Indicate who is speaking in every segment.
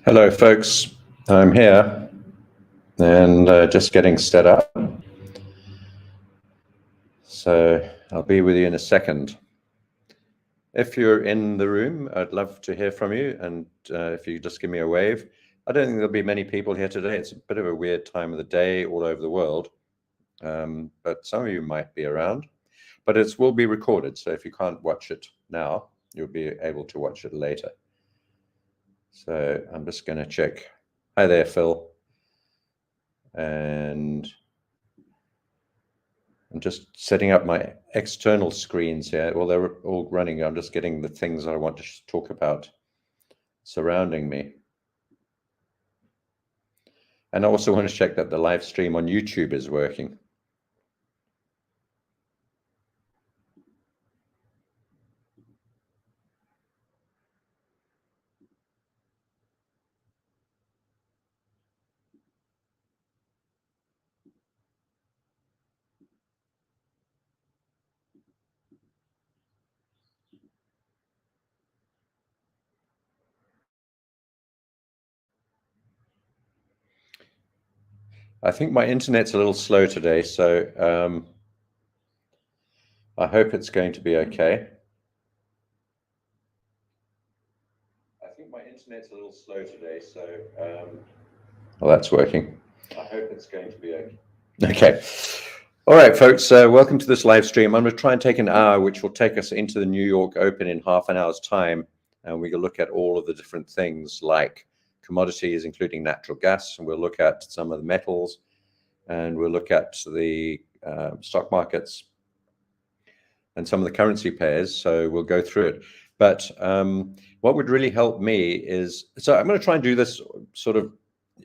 Speaker 1: Hello, folks. I'm here and just getting set up. So I'll be with you in a second. If you're in the room, I'd love to hear from you. And if you just give me a wave. I don't think there'll be many people here today. It's a bit of a weird time of the day all over the world. But some of you might be around. But it will be recorded. So if you can't watch it now, you'll be able to watch it later. So I'm just going to check. Hi there, Phil. And I'm just setting up my external screens here. Well, they're all running. I'm just getting the things I want to talk about surrounding me. And I also want to check that the live stream on YouTube is working. I think my internet's a little slow today, so I hope it's going to be okay. I think my internet's a little slow today, so well, that's working. I hope it's going to be okay. Okay. All right, folks, welcome to this live stream. I'm going to try and take an hour, which will take us into the New York Open in half an hour's time. And we're going to look at all of the different things like commodities, including natural gas. And we'll look at some of the metals. And we'll look at the stock markets and some of the currency pairs. So we'll go through it. But what would really help me is, so I'm going to try and do this sort of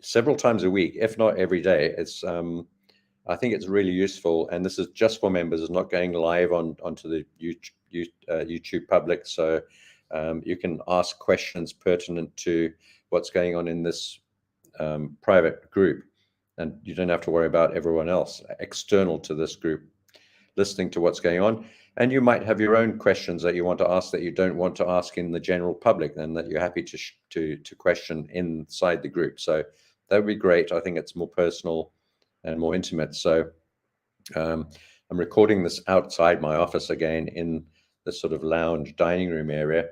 Speaker 1: several times a week, if not every day. It's I think it's really useful, and this is just for members. It's not going live onto the YouTube public, so you can ask questions pertinent to what's going on in this private group, and you don't have to worry about everyone else external to this group listening to what's going on. And you might have your own questions that you want to ask that you don't want to ask in the general public, and that you're happy to question inside the group. So that would be great. I think it's more personal and more intimate. So I'm recording this outside my office again in this sort of lounge dining room area,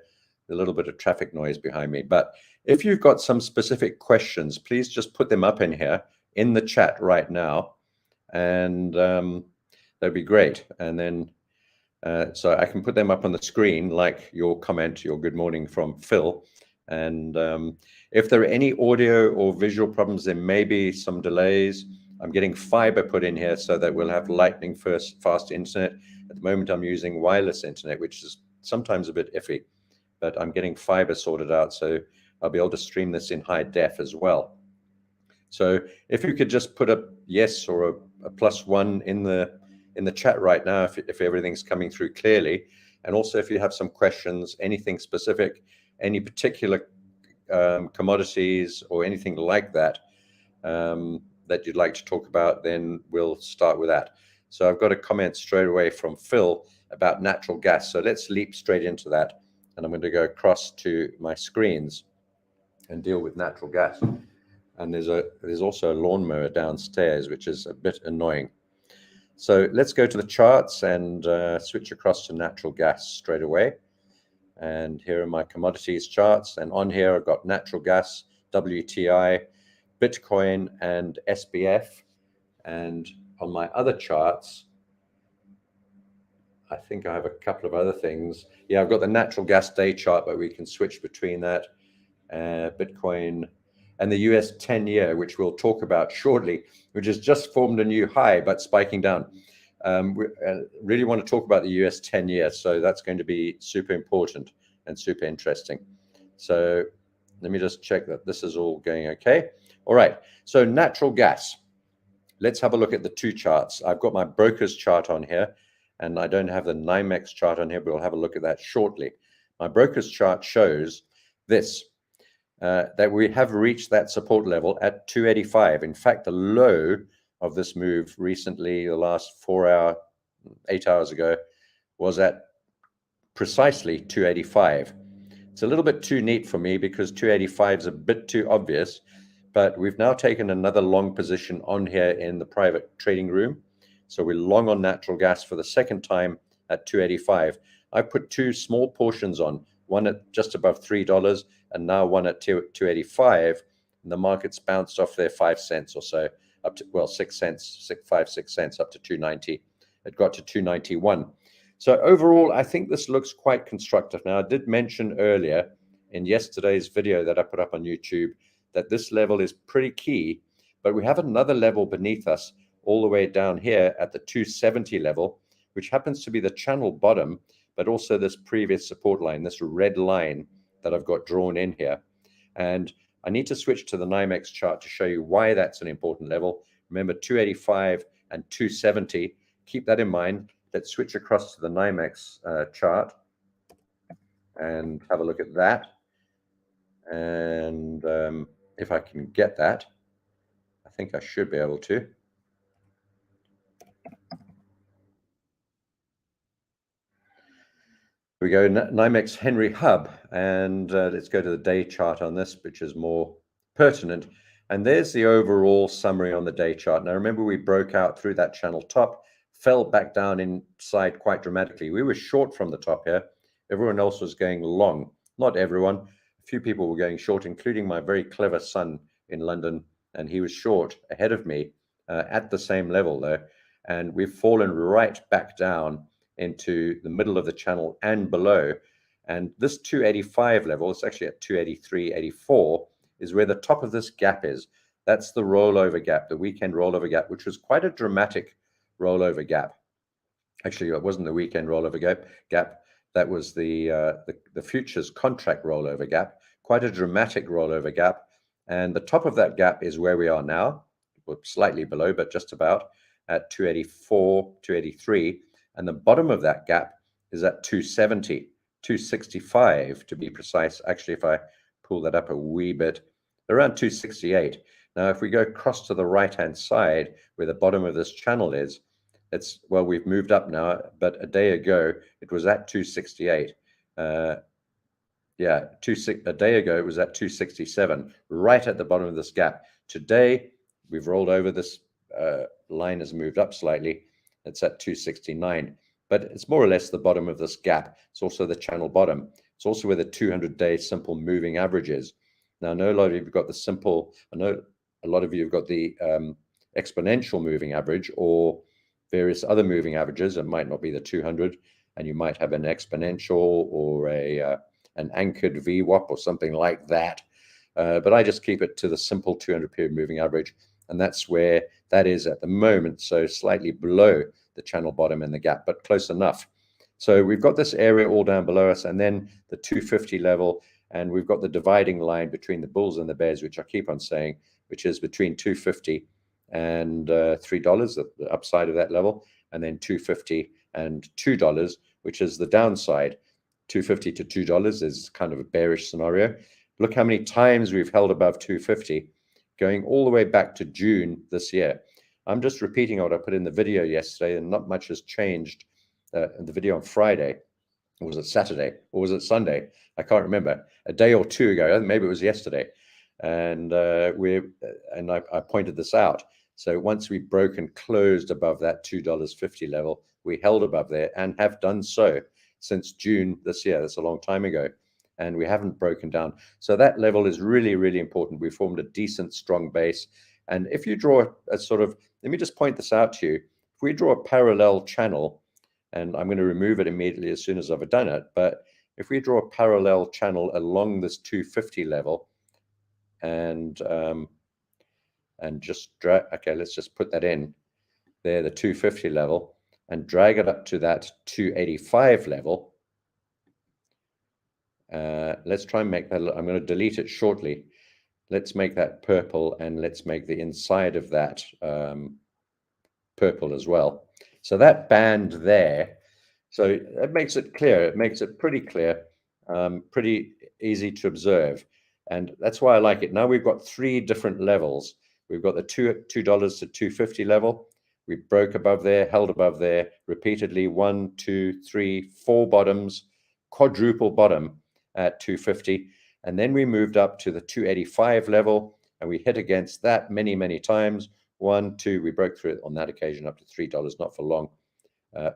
Speaker 1: a little bit of traffic noise behind me. But if you've got some specific questions, please just put them up in here in the chat right now, and that'd be great. And then so I can put them up on the screen, like your comment, your good morning from Phil. And if there are any audio or visual problems, there may be some delays. I'm getting fiber put in here so that we'll have lightning fast internet. At the moment, I'm using wireless internet, which is sometimes a bit iffy, but I'm getting fiber sorted out, so I'll be able to stream this in high def as well. So if you could just put a yes or a +1 in the chat right now, if everything's coming through clearly, and also if you have some questions, anything specific, any particular commodities or anything like that, that you'd like to talk about, then we'll start with that. So I've got a comment straight away from Phil about natural gas. So let's leap straight into that. And I'm going to go across to my screens and deal with natural gas. And there's also a lawnmower downstairs, which is a bit annoying. So let's go to the charts and switch across to natural gas straight away. And here are my commodities charts. And on here, I've got natural gas, WTI, Bitcoin, and SBF. And on my other charts, I think I have a couple of other things. Yeah, I've got the natural gas day chart, but we can switch between that, Bitcoin, and the US 10-year, which we'll talk about shortly, which has just formed a new high, but spiking down. We really want to talk about the US 10-year, so that's going to be super important and super interesting. So let me just check that this is all going okay. All right, so natural gas. Let's have a look at the two charts. I've got my broker's chart on here, and I don't have the NYMEX chart on here, but we'll have a look at that shortly. My broker's chart shows this, that we have reached that support level at 285. In fact, the low of this move recently, the last 8 hours ago, was at precisely 285. It's a little bit too neat for me because 285 is a bit too obvious, but we've now taken another long position on here in the private trading room. So we're long on natural gas for the second time at 285. I put two small portions on, one at just above $3 and now one at 285. And the market's bounced off there 5 cents or so, up to, well, 6 cents, 6 cents up to 290. It got to 291. So overall, I think this looks quite constructive. Now, I did mention earlier in yesterday's video that I put up on YouTube that this level is pretty key, but we have another level beneath us all the way down here at the 270 level, which happens to be the channel bottom, but also this previous support line, this red line that I've got drawn in here. And I need to switch to the NYMEX chart to show you why that's an important level. Remember, 285 and 270, keep that in mind. Let's switch across to the NYMEX chart and have a look at that. And if I can get that, I think I should be able to. We go NYMEX Henry Hub, and let's go to the day chart on this, which is more pertinent. And there's the overall summary on the day chart. Now, remember, we broke out through that channel top, fell back down inside quite dramatically. We were short from the top here. Everyone else was going long. Not everyone. A few people were going short, including my very clever son in London, and he was short ahead of me at the same level, though. And we've fallen right back down into the middle of the channel and below. And this 285 level, it's actually at 283.84, is where the top of this gap is. That's the rollover gap, the weekend rollover gap, which was quite a dramatic rollover gap. Actually, it wasn't the weekend rollover gap. That was the futures contract rollover gap, quite a dramatic rollover gap. And the top of that gap is where we are now, slightly below, but just about at 284, 283. And the bottom of that gap is at 270, 265 to be precise. Actually, if I pull that up a wee bit, around 268. Now, if we go across to the right-hand side where the bottom of this channel is, it's, well, we've moved up now, but a day ago it was at 268. A day ago it was at 267, right at the bottom of this gap. Today we've rolled over. This line has moved up slightly. It's at 269, but it's more or less the bottom of this gap. It's also the channel bottom. It's also where the 200-day simple moving average is. Now, I know a lot of you have got the simple. I know a lot of you have got the exponential moving average or various other moving averages. It might not be the 200, and you might have an exponential or an anchored VWAP or something like that. But I just keep it to the simple 200-period moving average, and that's where that is at the moment. So slightly below the channel bottom and the gap, but close enough. So we've got this area all down below us, and then the 250 level, and we've got the dividing line between the bulls and the bears, which I keep on saying, which is between 250 and $3, the upside of that level, and then 250 and $2, which is the downside. 250 to $2 is kind of a bearish scenario. Look how many times we've held above 250, going all the way back to June this year. I'm just repeating what I put in the video yesterday, and not much has changed in the video on Friday. Or was it Saturday? Or was it Sunday? I can't remember. A day or two ago, maybe it was yesterday. And I pointed this out. So once we broke and closed above that $2.50 level, we held above there and have done so since June this year. That's a long time ago. And we haven't broken down. So that level is really, really important. We formed a decent, strong base. And if you draw a sort of, let me just point this out to you. If we draw a parallel channel, and I'm going to remove it immediately as soon as I've done it, but if we draw a parallel channel along this 250 level, and just drag, okay, let's just put that in there, the 250 level, and drag it up to that 285 level. Let's try and make that, I'm going to delete it shortly. Let's make that purple, and let's make the inside of that purple as well. So that band there, so it makes it clear. It makes it pretty clear, pretty easy to observe. And that's why I like it. Now we've got three different levels. We've got the $2 to 250 level. We broke above there, held above there repeatedly, 1, 2, 3, 4 bottoms, quadruple bottom. at 250, and then we moved up to the 285 level, and we hit against that many times. 1, 2, we broke through it on that occasion up to $3, not for long.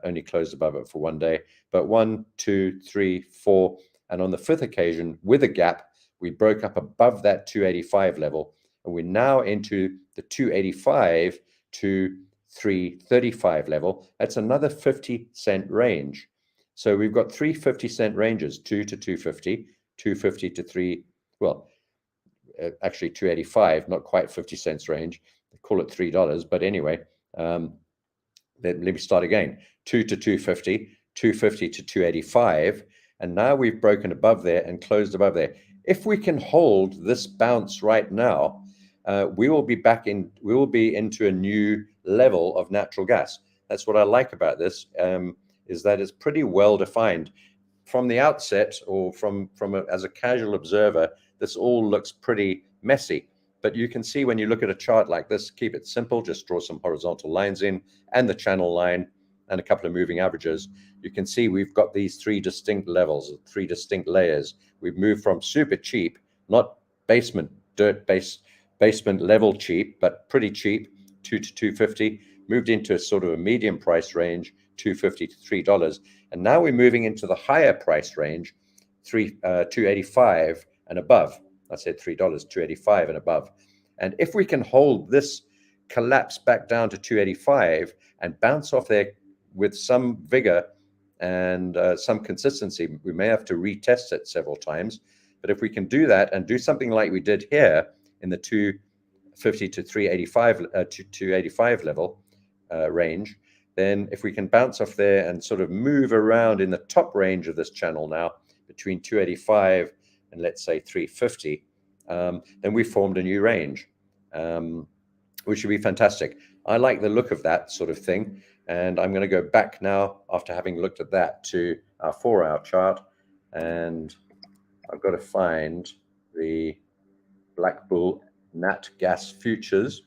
Speaker 1: Only closed above it for 1 day, but 1, 2, 3, 4, and on the 5th occasion with a gap, we broke up above that 285 level, and we're now into the 285 to 335 level. That's another 50-cent range. So we've got 3 50-cent ranges: 2 to 250, 250 to 3. Well, actually 285, not quite 50 cents range. They call it $3, but anyway. Let me start again. 2 to 250, 250 to 285, and now we've broken above there and closed above there. If we can hold this bounce right now, we will be into a new level of natural gas. That's what I like about this, is that it's pretty well defined from the outset, or as a casual observer. This all looks pretty messy. But you can see when you look at a chart like this, keep it simple, just draw some horizontal lines in and the channel line and a couple of moving averages. You can see we've got these 3 distinct levels, 3 distinct layers. We've moved from super cheap, not basement, basement level cheap, but pretty cheap, 2 to 250, moved into a sort of a medium price range, $2.50 to $3. And now we're moving into the higher price range, $2.85 and above. I said $3, $2.85 and above. And if we can hold this collapse back down to 285 and bounce off there with some vigor and some consistency, we may have to retest it several times. But if we can do that and do something like we did here in the 250 to 385 to 285 level range, then if we can bounce off there and sort of move around in the top range of this channel now between 285 and let's say 350, then we formed a new range, which would be fantastic. I like the look of that sort of thing. And I'm going to go back now, after having looked at that, to our 4-hour chart. And I've got to find the Black Bull NATGAS futures.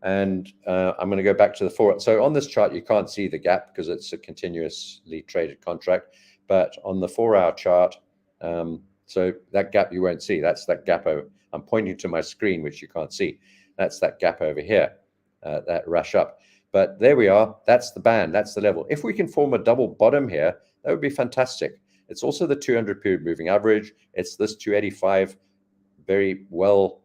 Speaker 1: And I'm going to go back to the 4. So on this chart, you can't see the gap because it's a continuously traded contract. But on the 4-hour chart, so that gap you won't see. That's that gap over. I'm pointing to my screen, which you can't see. That's that gap over here, that rush up. But there we are. That's the band. That's the level. If we can form a double bottom here, that would be fantastic. It's also the 200-period moving average. It's this 285, very well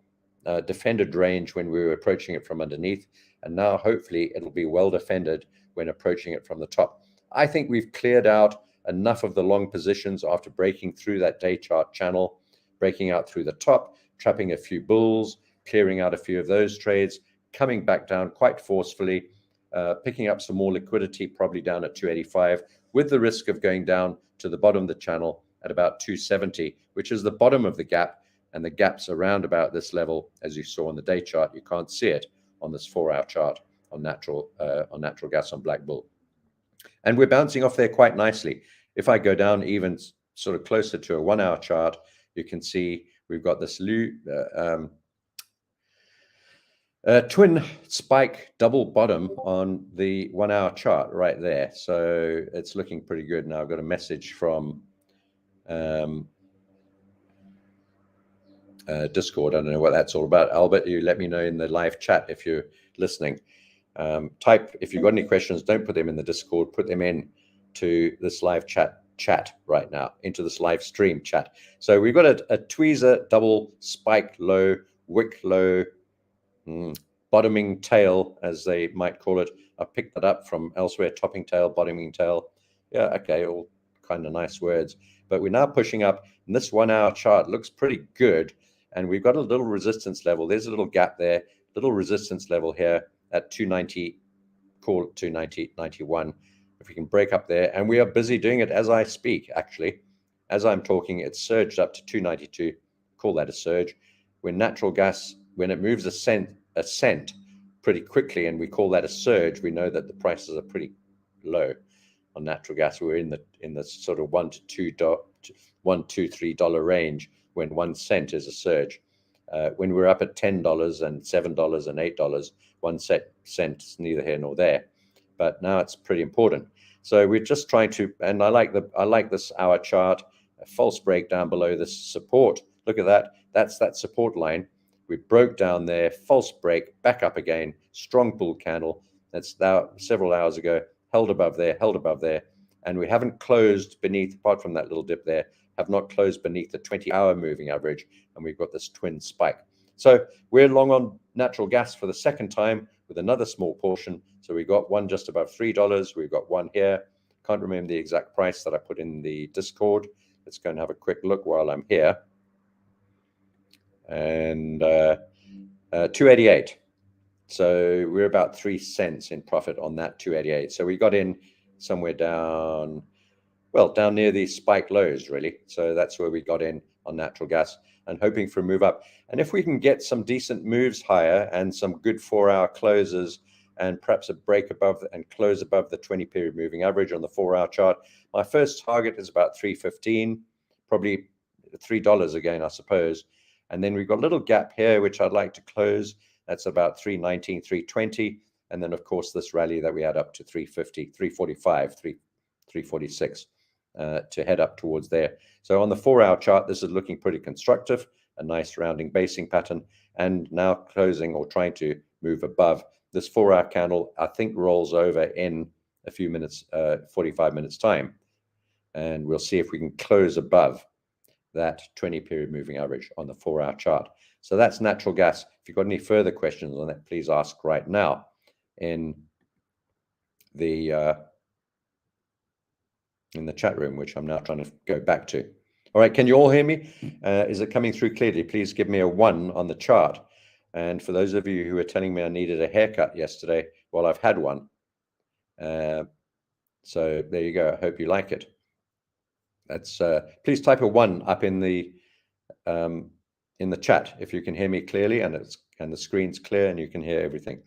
Speaker 1: defended range when we were approaching it from underneath. And now hopefully it'll be well defended when approaching it from the top. I think we've cleared out enough of the long positions after breaking through that day chart channel, breaking out through the top, trapping a few bulls, clearing out a few of those trades, coming back down quite forcefully, picking up some more liquidity, probably down at 285, with the risk of going down to the bottom of the channel at about 270, which is the bottom of the gap. And the gap's around about this level, as you saw on the day chart. You can't see it on this 4-hour chart on natural gas on Black Bull. And we're bouncing off there quite nicely. If I go down even sort of closer to a 1-hour chart, you can see we've got this twin spike double bottom on the 1-hour chart right there. So it's looking pretty good. Now I've got a message from Discord. I don't know what that's all about. Albert, you let me know in the live chat if you're listening. Type, if you've got any questions, don't put them in the Discord, put them in to this live chat right now, into this live stream chat. So we've got a tweezer double spike low, wick low, bottoming tail, as they might call it. I picked that up from elsewhere, topping tail, bottoming tail. Yeah, okay, all kind of nice words. But we're now pushing up, and this 1-hour chart looks pretty good. And we've got a little resistance level. There's a little gap there, little resistance level here at 290, call it 290.91. If we can break up there, and we are busy doing it as I speak, actually. As I'm talking, it's surged up to 292. Call that a surge. When natural gas, when it moves a cent pretty quickly, and we call that a surge, we know that the prices are pretty low on natural gas. We're in the sort of $1 to $3 range when 1 cent is a surge. When we're up at $10 and $7 and $8, 1 cent is neither here nor there. But now it's pretty important. So we're just trying to, and I like this hour chart. a false break down below this support. Look at that. That's that support line. We broke down there, false break, back up again, strong bull candle. That's now several hours ago, held above there, and we haven't closed beneath, apart from that little dip there, have not closed beneath the 20-hour moving average, and we've got this twin spike. So we're long on natural gas for the second time with another small portion. So we got one just above $3. We've got one here. Can't remember the exact price that I put in the Discord. Let's go and have a quick look while I'm here. And 288. So we're about 3 cents in profit on that 288. So we got in somewhere down, well, down near these spike lows, really. So that's where we got in on natural gas and hoping for a move up. And if we can get some decent moves higher and some good 4-hour closes and perhaps a break above and close above the 20-period moving average on the 4-hour chart, my first target is about 315, probably $3 again, I suppose. And then we've got a little gap here, which I'd like to close. That's about 319, 320. And then, of course, this rally that we had up to 350, 345, 346 to head up towards there. So on the 4-hour chart, this is looking pretty constructive, a nice rounding basing pattern, and now closing or trying to move above. This 4-hour candle, I think, rolls over in a few minutes, 45 minutes time. And we'll see if we can close above that 20-period moving average on the 4-hour chart. So that's natural gas. If you've got any further questions on that, please ask right now in the chat room, which I'm now trying to go back to. All right, can you all hear me? Is it coming through clearly? Please give me a 1 on the chart. And for those of you who were telling me I needed a haircut yesterday, well, I've had one. So there you go. I hope you like it. That's please type a 1 up in the chat if you can hear me clearly and the screen's clear and you can hear everything.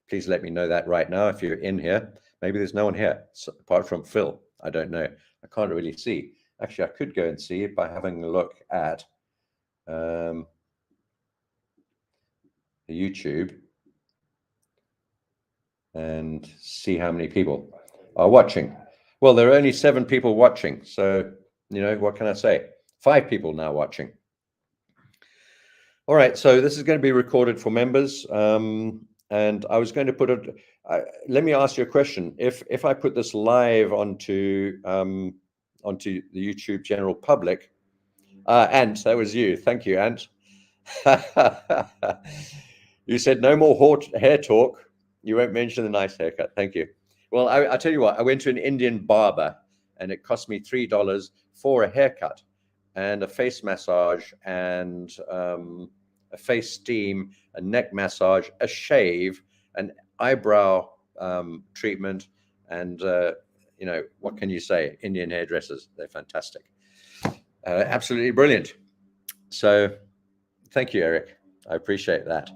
Speaker 1: Please let me know that right now if you're in here. Maybe there's no one here apart from Phil. I don't know. I can't really see. Actually, I could go and see it by having a look at the YouTube and see how many people are watching. Well, there are only 7 people watching. So, you know, what can I say? 5 people now watching. All right, so this is going to be recorded for members, and I was going to put it. Let me ask you a question. If I put this live onto the YouTube general public, Ant, that was you. Thank you, Ant. You said no more hair talk. You won't mention the nice haircut. Thank you. Well, I tell you what. I went to an Indian barber, and it cost me $3 for a haircut and a face massage and a face steam, a neck massage, a shave, an eyebrow treatment, and you know, what can you say? Indian hairdressers, they're fantastic. Absolutely brilliant. So thank you, Eric. I appreciate that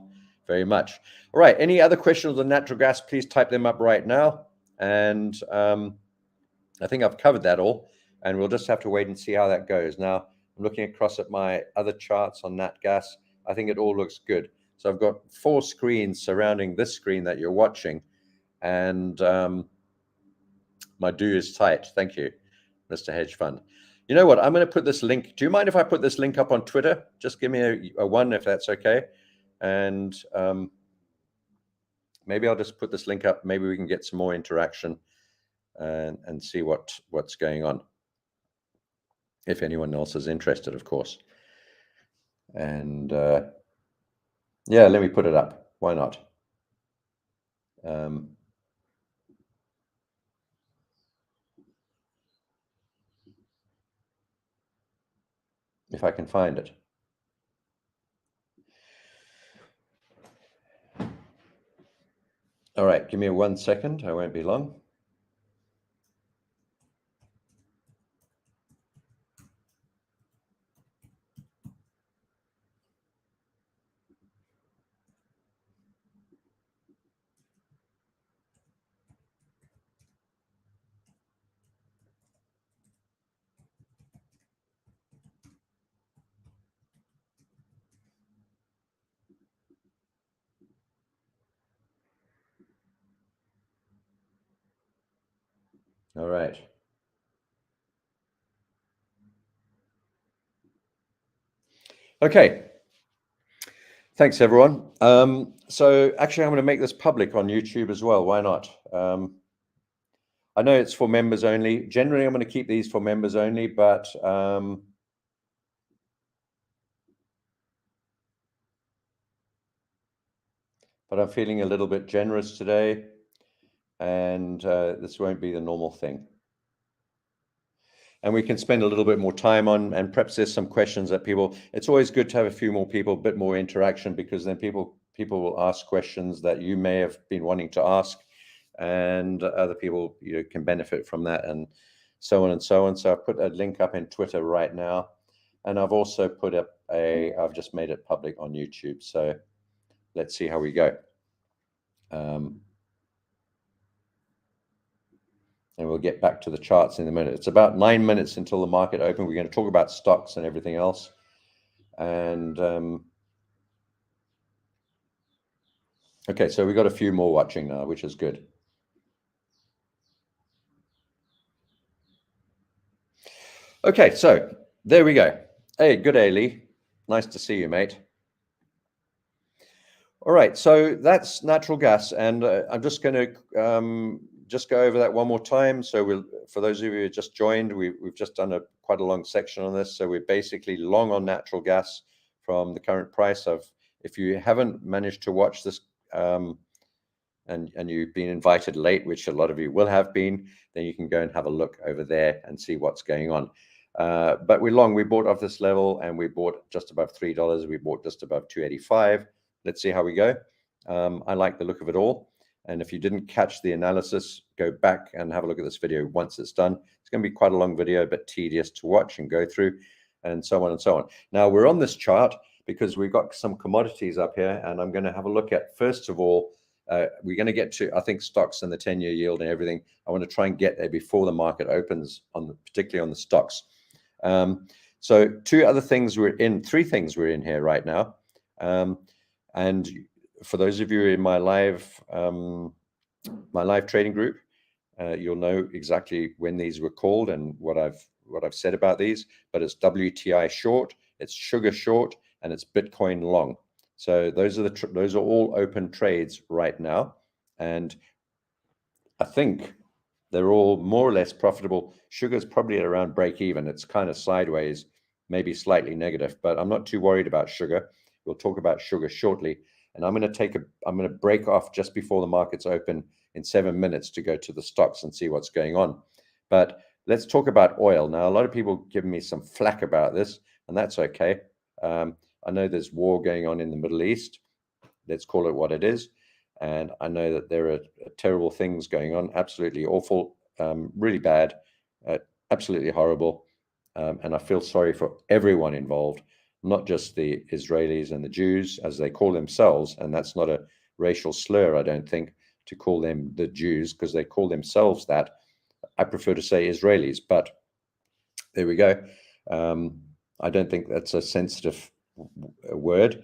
Speaker 1: very much. All right, any other questions on natural gas, please type them up right now. And I think I've covered that all, and we'll just have to wait and see how that goes. Now, I'm looking across at my other charts on NatGas. I think it all looks good. So I've got 4 screens surrounding this screen that you're watching, and my do is tight. Thank you, Mr. Hedge Fund. You know what? I'm going to put this link. Do you mind if I put this link up on Twitter? Just give me a 1 if that's okay. And maybe I'll just put this link up. Maybe we can get some more interaction and see what's going on. If anyone else is interested, of course. And yeah, let me put it up. Why not? If I can find it. All right, give me 1 second. I won't be long. All right. Okay. Thanks, everyone. So actually, I'm going to make this public on YouTube as well. Why not? I know it's for members only. Generally, I'm going to keep these for members only, but I'm feeling a little bit generous today, and this won't be the normal thing. And we can spend a little bit more time on, and perhaps there's some questions that people, it's always good to have a few more people, a bit more interaction, because then people will ask questions that you may have been wanting to ask, and other people can benefit from that, and so on and so on. So I've put a link up in Twitter right now, and I've also put up I've just made it public on YouTube. So let's see how we go. And we'll get back to the charts in a minute. It's about 9 minutes until the market open. We're going to talk about stocks and everything else. And okay, so we've got a few more watching now, which is good. Okay, so there we go. Hey, good day, Lee. Nice to see you, mate. All right, so that's natural gas, and I'm just going to just go over that one more time. So for those of you who just joined, we've just done quite a long section on this. So we're basically long on natural gas from the current price of. If you haven't managed to watch this, and you've been invited late, which a lot of you will have been, then you can go and have a look over there and see what's going on. But we're long. We bought off this level, and we bought just above $3. We bought just above 285. Let's see how we go. I like the look of it all. And if you didn't catch the analysis, go back and have a look at this video once it's done. It's going to be quite a long video, but tedious to watch and go through, and so on and so on. Now, we're on this chart because we've got some commodities up here, and I'm going to have a look at, first of all, we're going to get to, I think, stocks and the 10-year yield and everything. I want to try and get there before the market opens, particularly on the stocks. So three things we're in here right now. And for those of you in my live trading group, you'll know exactly when these were called and what I've said about these. But it's WTI short, it's sugar short, and it's Bitcoin long. So those are all open trades right now, and I think they're all more or less profitable. Sugar's probably at around break even. It's kind of sideways, maybe slightly negative, but I'm not too worried about sugar. We'll talk about sugar shortly. And I'm going to break off just before the markets open in 7 minutes to go to the stocks and see what's going on. But let's talk about oil. Now, a lot of people give me some flack about this, and that's okay. I know there's war going on in the Middle East. Let's call it what it is. And I know that there are terrible things going on, absolutely awful, really bad, absolutely horrible. And I feel sorry for everyone involved, not just the Israelis and the Jews, as they call themselves. And that's not a racial slur, I don't think, to call them the Jews, because they call themselves that. I prefer to say Israelis, but there we go. I don't think that's a sensitive word.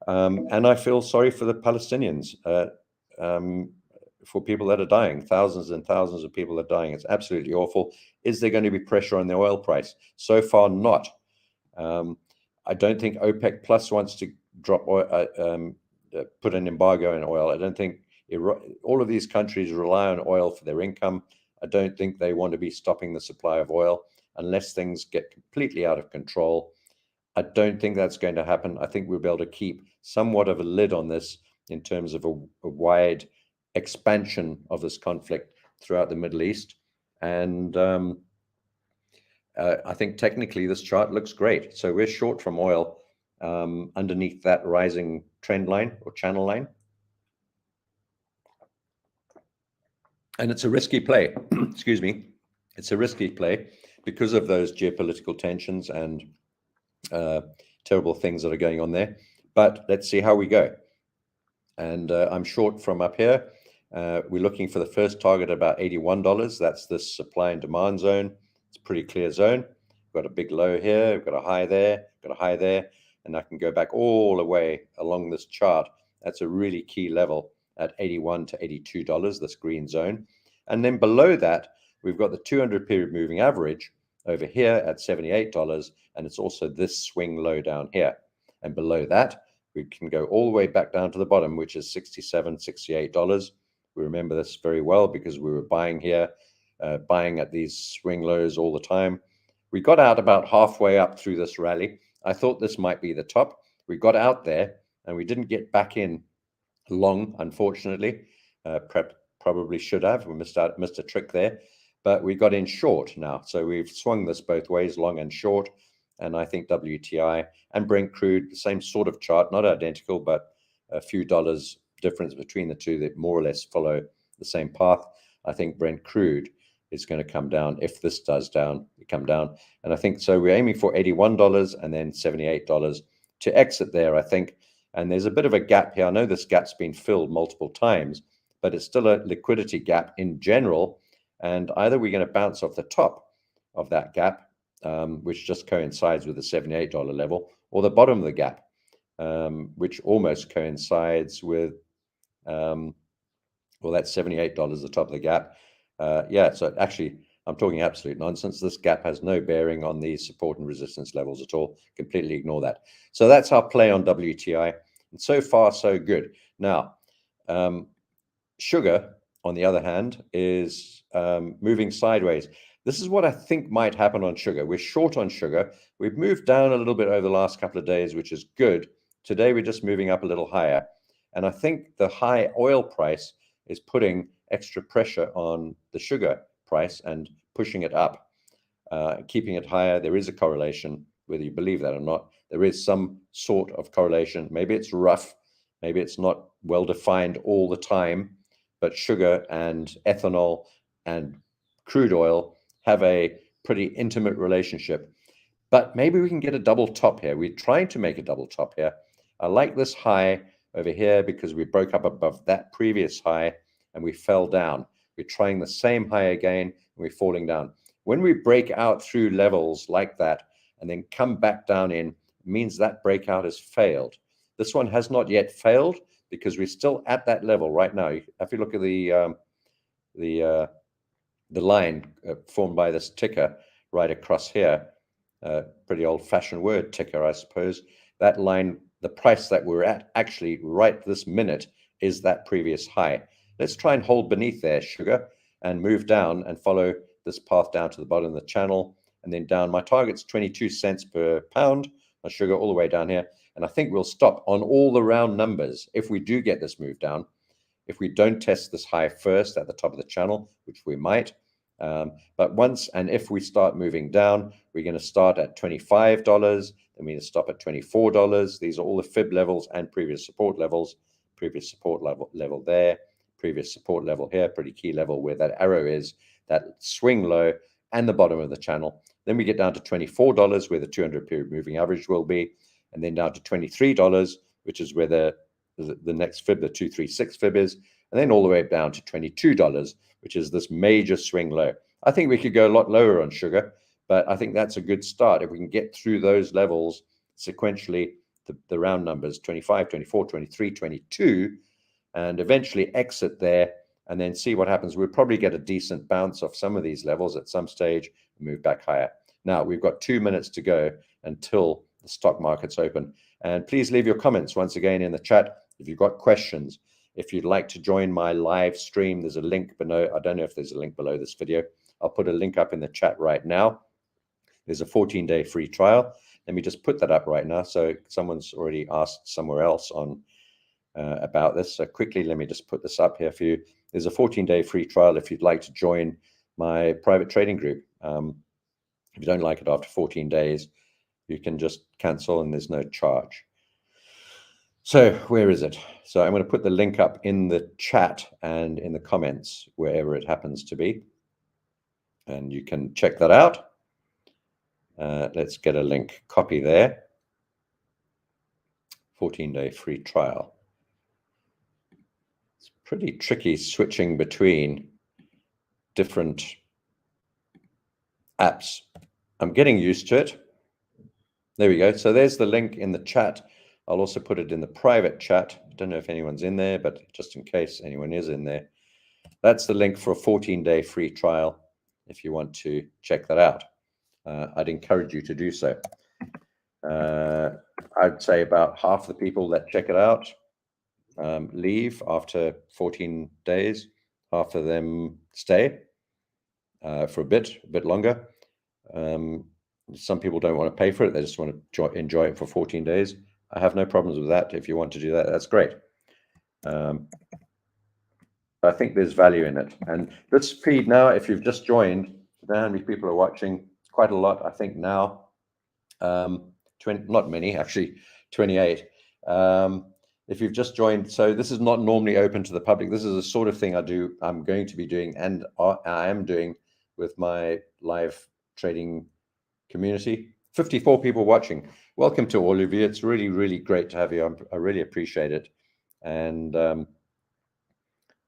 Speaker 1: And I feel sorry for the Palestinians, for people that are dying. Thousands and thousands of people are dying. It's absolutely awful. Is there going to be pressure on the oil price? So far, not. I don't think OPEC Plus wants to drop oil, put an embargo on oil. I don't think all of these countries rely on oil for their income. I don't think they want to be stopping the supply of oil unless things get completely out of control. I don't think that's going to happen. I think we'll be able to keep somewhat of a lid on this in terms of a wide expansion of this conflict throughout the Middle East. And I think technically this chart looks great. So we're short from oil underneath that rising trend line or channel line. And it's a risky play. Excuse me. It's a risky play because of those geopolitical tensions and terrible things that are going on there. But let's see how we go. And I'm short from up here. We're looking for the first target at about $81. That's this supply and demand zone. It's a pretty clear zone. We've got a big low here. We've got a high there. Got a high there. And I can go back all the way along this chart. That's a really key level at $81 to $82, this green zone. And then below that, we've got the 200 period moving average over here at $78. And it's also this swing low down here. and below that, we can go all the way back down to the bottom, which is $67, $68. We remember this very well because we were buying here, buying at these swing lows all the time. We got out about halfway up through this rally. I thought this might be the top. We got out there and we didn't get back in long, unfortunately. Probably should have. We missed a trick there, but we got in short now. So we've swung this both ways, long and short. And I think WTI and Brent crude, the same sort of chart, not identical, but a few dollars difference between the two that more or less follow the same path. I think Brent crude is going to come down. If this does come down. And I think so we're aiming for $81 and then $78 to exit there, I think. And there's a bit of a gap here. I know this gap's been filled multiple times, but it's still a liquidity gap in general. And either we're going to bounce off the top of that gap, which just coincides with the $78 level, or the bottom of the gap, which almost coincides with, well, that's $78, the top of the gap. Yeah, so actually, I'm talking absolute nonsense. This gap has no bearing on the support and resistance levels at all. Completely ignore that. So that's our play on WTI. And so far, so good. Now, sugar, on the other hand, is moving sideways. This is what I think might happen on sugar. We're short on sugar. We've moved down a little bit over the last couple of days, which is good. Today, we're just moving up a little higher. And I think the high oil price is putting extra pressure on the sugar price and pushing it up, keeping it higher. There is a correlation, whether you believe that or not. There is some sort of correlation. Maybe it's rough. Maybe it's not well defined all the time. But sugar and ethanol and crude oil have a pretty intimate relationship. But maybe we can get a double top here. We're trying to make a double top here. I like this high over here because we broke up above that previous high and we fell down. We're trying the same high again and we're falling down. When we break out through levels like that and then come back down in, it means that breakout has failed. This one has not yet failed because we're still at that level right now. If you look at the line formed by this ticker right across here, pretty old-fashioned word, ticker, I suppose. That line, the price that we're at actually right this minute is that previous high. Let's try and hold beneath there, sugar, and move down and follow this path down to the bottom of the channel and then down. My target's 22 cents per pound on sugar all the way down here. And I think we'll stop on all the round numbers if we do get this move down. If we don't test this high first at the top of the channel, which we might. But once and if we start moving down, we're going to start at $25. Then we're going to stop at $24. These are all the fib levels and previous support levels. Previous support level there. Previous support level here. Pretty key level where that arrow is. That swing low and the bottom of the channel. Then we get down to $24 where the 200 period moving average will be. And then down to $23, which is where the next fib, the 236 fib is, and then all the way down to $22, which is this major swing low. I think we could go a lot lower on sugar, but I think that's a good start. If we can get through those levels sequentially, the round numbers, 25, 24, 23, 22, and eventually exit there and then see what happens. We'll probably get a decent bounce off some of these levels at some stage and move back higher. Now, we've got 2 minutes to go until the stock market's open. And please leave your comments once again in the chat if you've got questions. If you'd like to join my live stream, there's a link below. I don't know if there's a link below this video. I'll put a link up in the chat right now. There's a 14-day free trial. Let me just put that up right now. So someone's already asked somewhere else on about this. So quickly, let me just put this up here for you. There's a 14-day free trial if you'd like to join my private trading group. If you don't like it after 14 days, you can just cancel and there's no charge. So where is it? So I'm going to put the link up in the chat and in the comments, wherever it happens to be. And you can check that out. Let's get a link, copy there. 14-day free trial. It's pretty tricky switching between different apps. I'm getting used to it. There we go. So there's the link in the chat. I'll also put it in the private chat. I don't know if anyone's in there, but just in case anyone is in there, that's the link for a 14-day free trial if you want to check that out. I'd encourage you to do so. I'd say about half the people that check it out leave after 14 days. Half of them stay for a bit longer. Some people don't want to pay for it. They just want to enjoy it for 14 days. I have no problems with that. If you want to do that, that's great. I think there's value in it. And this feed now, if you've just joined, how many people are watching? Quite a lot, I think now. 20, not many, actually, 28. If you've just joined, so this is not normally open to the public. This is the sort of thing I'm going to be doing, and I am doing with my live trading community. 54 people watching. Welcome to all of you. It's really, really great to have you. I really appreciate it. And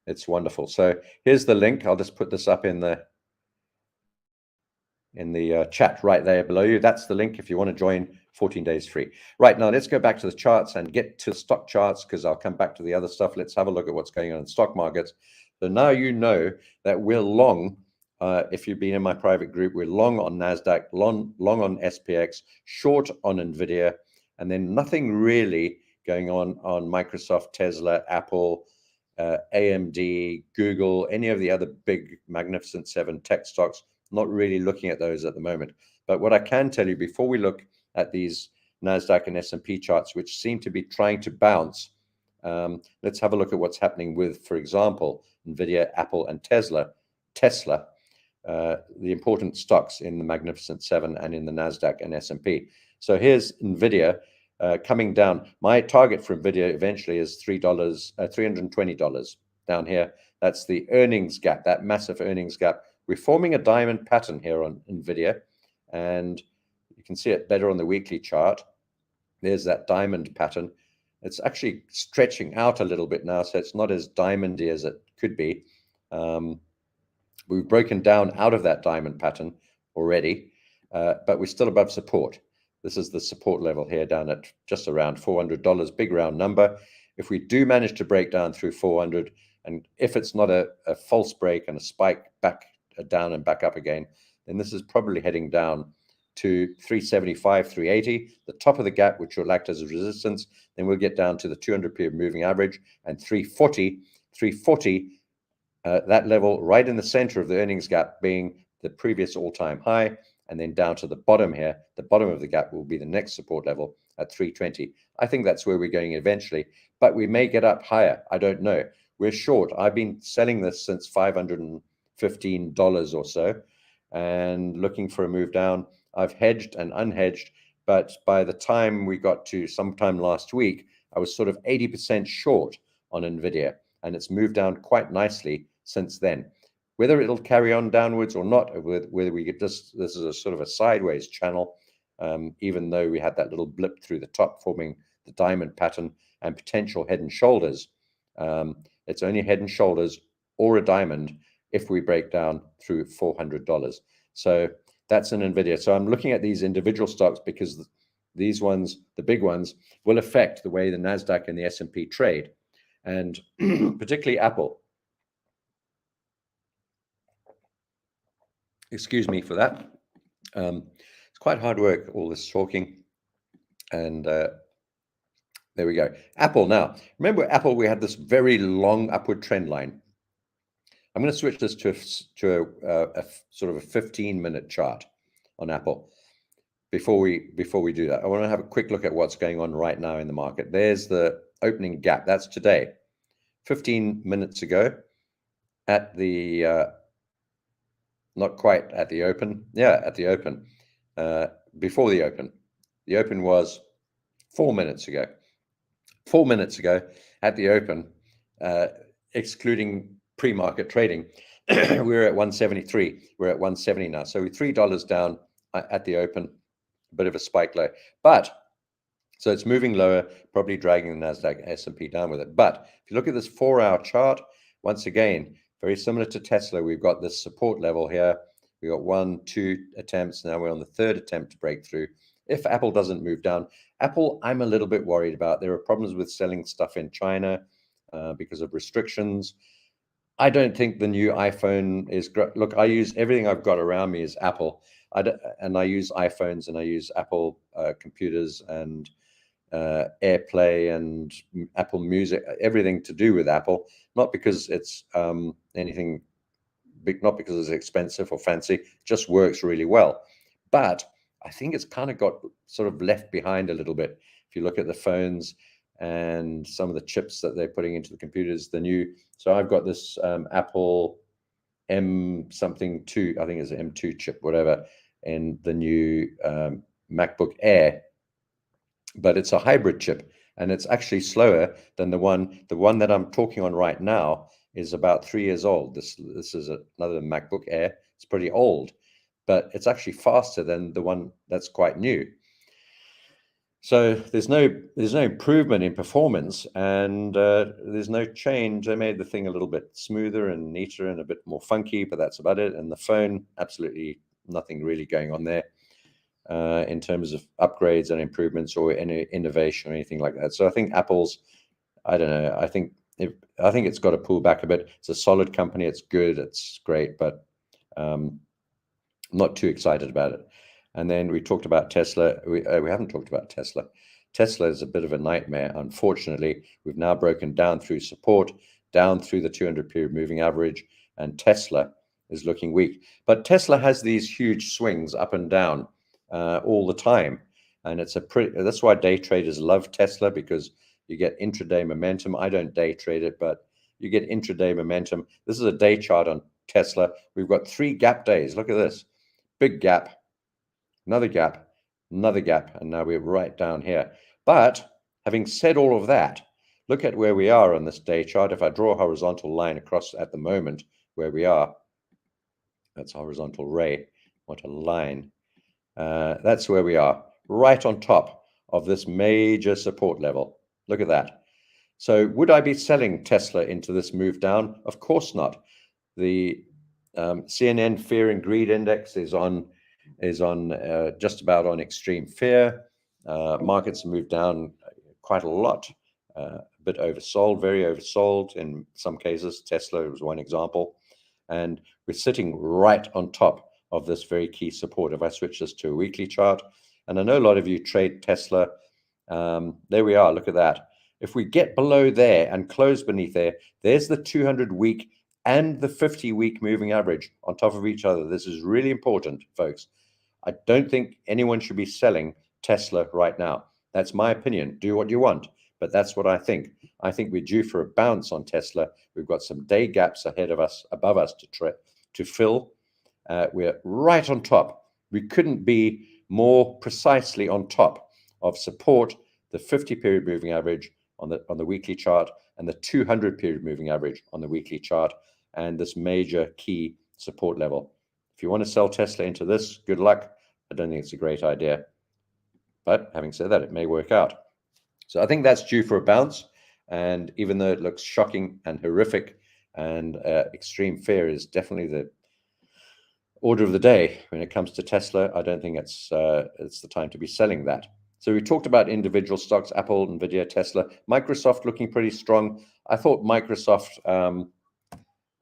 Speaker 1: it's wonderful. So here's the link. I'll just put this up in the chat right there below you. That's the link if you want to join 14 days free. Right, now let's go back to the charts and get to stock charts, because I'll come back to the other stuff. Let's have a look at what's going on in stock markets. So now you know that we're long, if you've been in my private group, we're long on NASDAQ, long on SPX, short on NVIDIA, and then nothing really going on Microsoft, Tesla, Apple, AMD, Google, any of the other big Magnificent Seven tech stocks. Not really looking at those at the moment. But what I can tell you, before we look at these NASDAQ and S&P charts, which seem to be trying to bounce, let's have a look at what's happening with, for example, NVIDIA, Apple, and Tesla, the important stocks in the Magnificent Seven and in the NASDAQ and S&P. So here's NVIDIA coming down. My target for NVIDIA eventually is $320 down here. That's the earnings gap, that massive earnings gap. We're forming a diamond pattern here on NVIDIA, and you can see it better on the weekly chart. There's that diamond pattern. It's actually stretching out a little bit now, so it's not as diamondy as it could be. We've broken down out of that diamond pattern already, but we're still above support. This is the support level here down at just around $400, big round number. If we do manage to break down through 400, and if it's not a false break and a spike back down and back up again, then this is probably heading down to 375, 380, the top of the gap, which will act as a resistance. Then we'll get down to the 200-period moving average and 340, that level right in the center of the earnings gap being the previous all-time high, and then down to the bottom here. The bottom of the gap will be the next support level at 320. I think that's where we're going eventually, but we may get up higher. I don't know. We're short. I've been selling this since $515 or so and looking for a move down. I've hedged and unhedged, but by the time we got to sometime last week, I was sort of 80% short on NVIDIA, and it's moved down quite nicely since then. Whether it'll carry on downwards or not, whether we get this is a sort of a sideways channel, even though we had that little blip through the top forming the diamond pattern and potential head and shoulders. It's only head and shoulders or a diamond if we break down through $400. So that's an NVIDIA. So I'm looking at these individual stocks because these ones, the big ones, will affect the way the NASDAQ and the S&P trade, and particularly Apple. Excuse me for that. It's quite hard work, all this talking. And there we go. Apple now. Remember Apple, we had this very long upward trend line. I'm going to switch this to a sort of a 15-minute chart on Apple. Before we do that, I want to have a quick look at what's going on right now in the market. There's the opening gap. That's today. 15 minutes ago at the not quite at the open. Yeah, at the open. Before the open. The open was 4 minutes ago. 4 minutes ago at the open, excluding pre-market trading, we were at 173. We're at 170 now. So we're $3 down at the open, a bit of a spike low. But, so it's moving lower, probably dragging the NASDAQ S&P down with it. But if you look at this 4-hour chart, once again, very similar to Tesla, we've got this support level here. We got 1, 2 attempts. Now we're on the third attempt to break through. If Apple doesn't move down, Apple, I'm a little bit worried about. There are problems with selling stuff in China because of restrictions. I don't think the new iPhone is great. Look, I use everything I've got around me is Apple. And I use iPhones and I use Apple computers and AirPlay and Apple Music, everything to do with Apple, not because it's anything big, not because it's expensive or fancy, just works really well. But I think it's kind of got sort of left behind a little bit. If you look at the phones and some of the chips that they're putting into the computers, the new, so I've got this Apple M something 2, I think it's an M2 chip, whatever, in the new MacBook Air, but it's a hybrid chip, and it's actually slower than the one that I'm talking on right now is about 3 years old. This is another MacBook Air. It's pretty old, but it's actually faster than the one that's quite new. So there's no improvement in performance, and there's no change. They made the thing a little bit smoother and neater and a bit more funky, but that's about it. And the phone, absolutely nothing really going on there in terms of upgrades and improvements or any innovation or anything like that. So I think Apple's, I don't know, I think it's got to pull back a bit. It's a solid company. It's good. It's great, but I'm not too excited about it. And then we talked about Tesla. We haven't talked about Tesla. Tesla is a bit of a nightmare. Unfortunately, we've now broken down through support, down through the 200-period moving average, and Tesla is looking weak. But Tesla has these huge swings up and down all the time, and that's why day traders love Tesla, because you get intraday momentum. I don't day trade it, but you get intraday momentum. This is a day chart on Tesla. We've got 3 gap days. Look at this. Big gap, another gap, another gap, and now we're right down here. But having said all of that, look at where we are on this day chart. If I draw a horizontal line across at the moment where we are, that's horizontal ray, what a line. That's where we are, right on top of this major support level. Look at that. So would I be selling Tesla into this move down? Of course not. The CNN Fear and Greed Index is on just about on extreme fear. Markets have moved down quite a lot, a bit oversold, very oversold in some cases. Tesla was one example, and we're sitting right on top of this very key support. If I switch this to a weekly chart, and I know a lot of you trade Tesla, there we are. Look at that. If we get below there and close beneath there, there's the 200-week and the 50-week moving average on top of each other. This is really important, folks. I don't think anyone should be selling Tesla right now. That's my opinion. Do what you want, but that's what I think. I think we're due for a bounce on Tesla. We've got some day gaps ahead of us, above us to fill. We're right on top. We couldn't be more precisely on top of support, the 50-period moving average on the weekly chart, and the 200-period moving average on the weekly chart, and this major key support level. If you want to sell Tesla into this, good luck. I don't think it's a great idea. But having said that, it may work out. So I think that's due for a bounce. And even though it looks shocking and horrific, and extreme fear is definitely the order of the day when it comes to Tesla, I don't think it's the time to be selling that. So we talked about individual stocks: Apple, Nvidia, Tesla, Microsoft looking pretty strong. I thought Microsoft,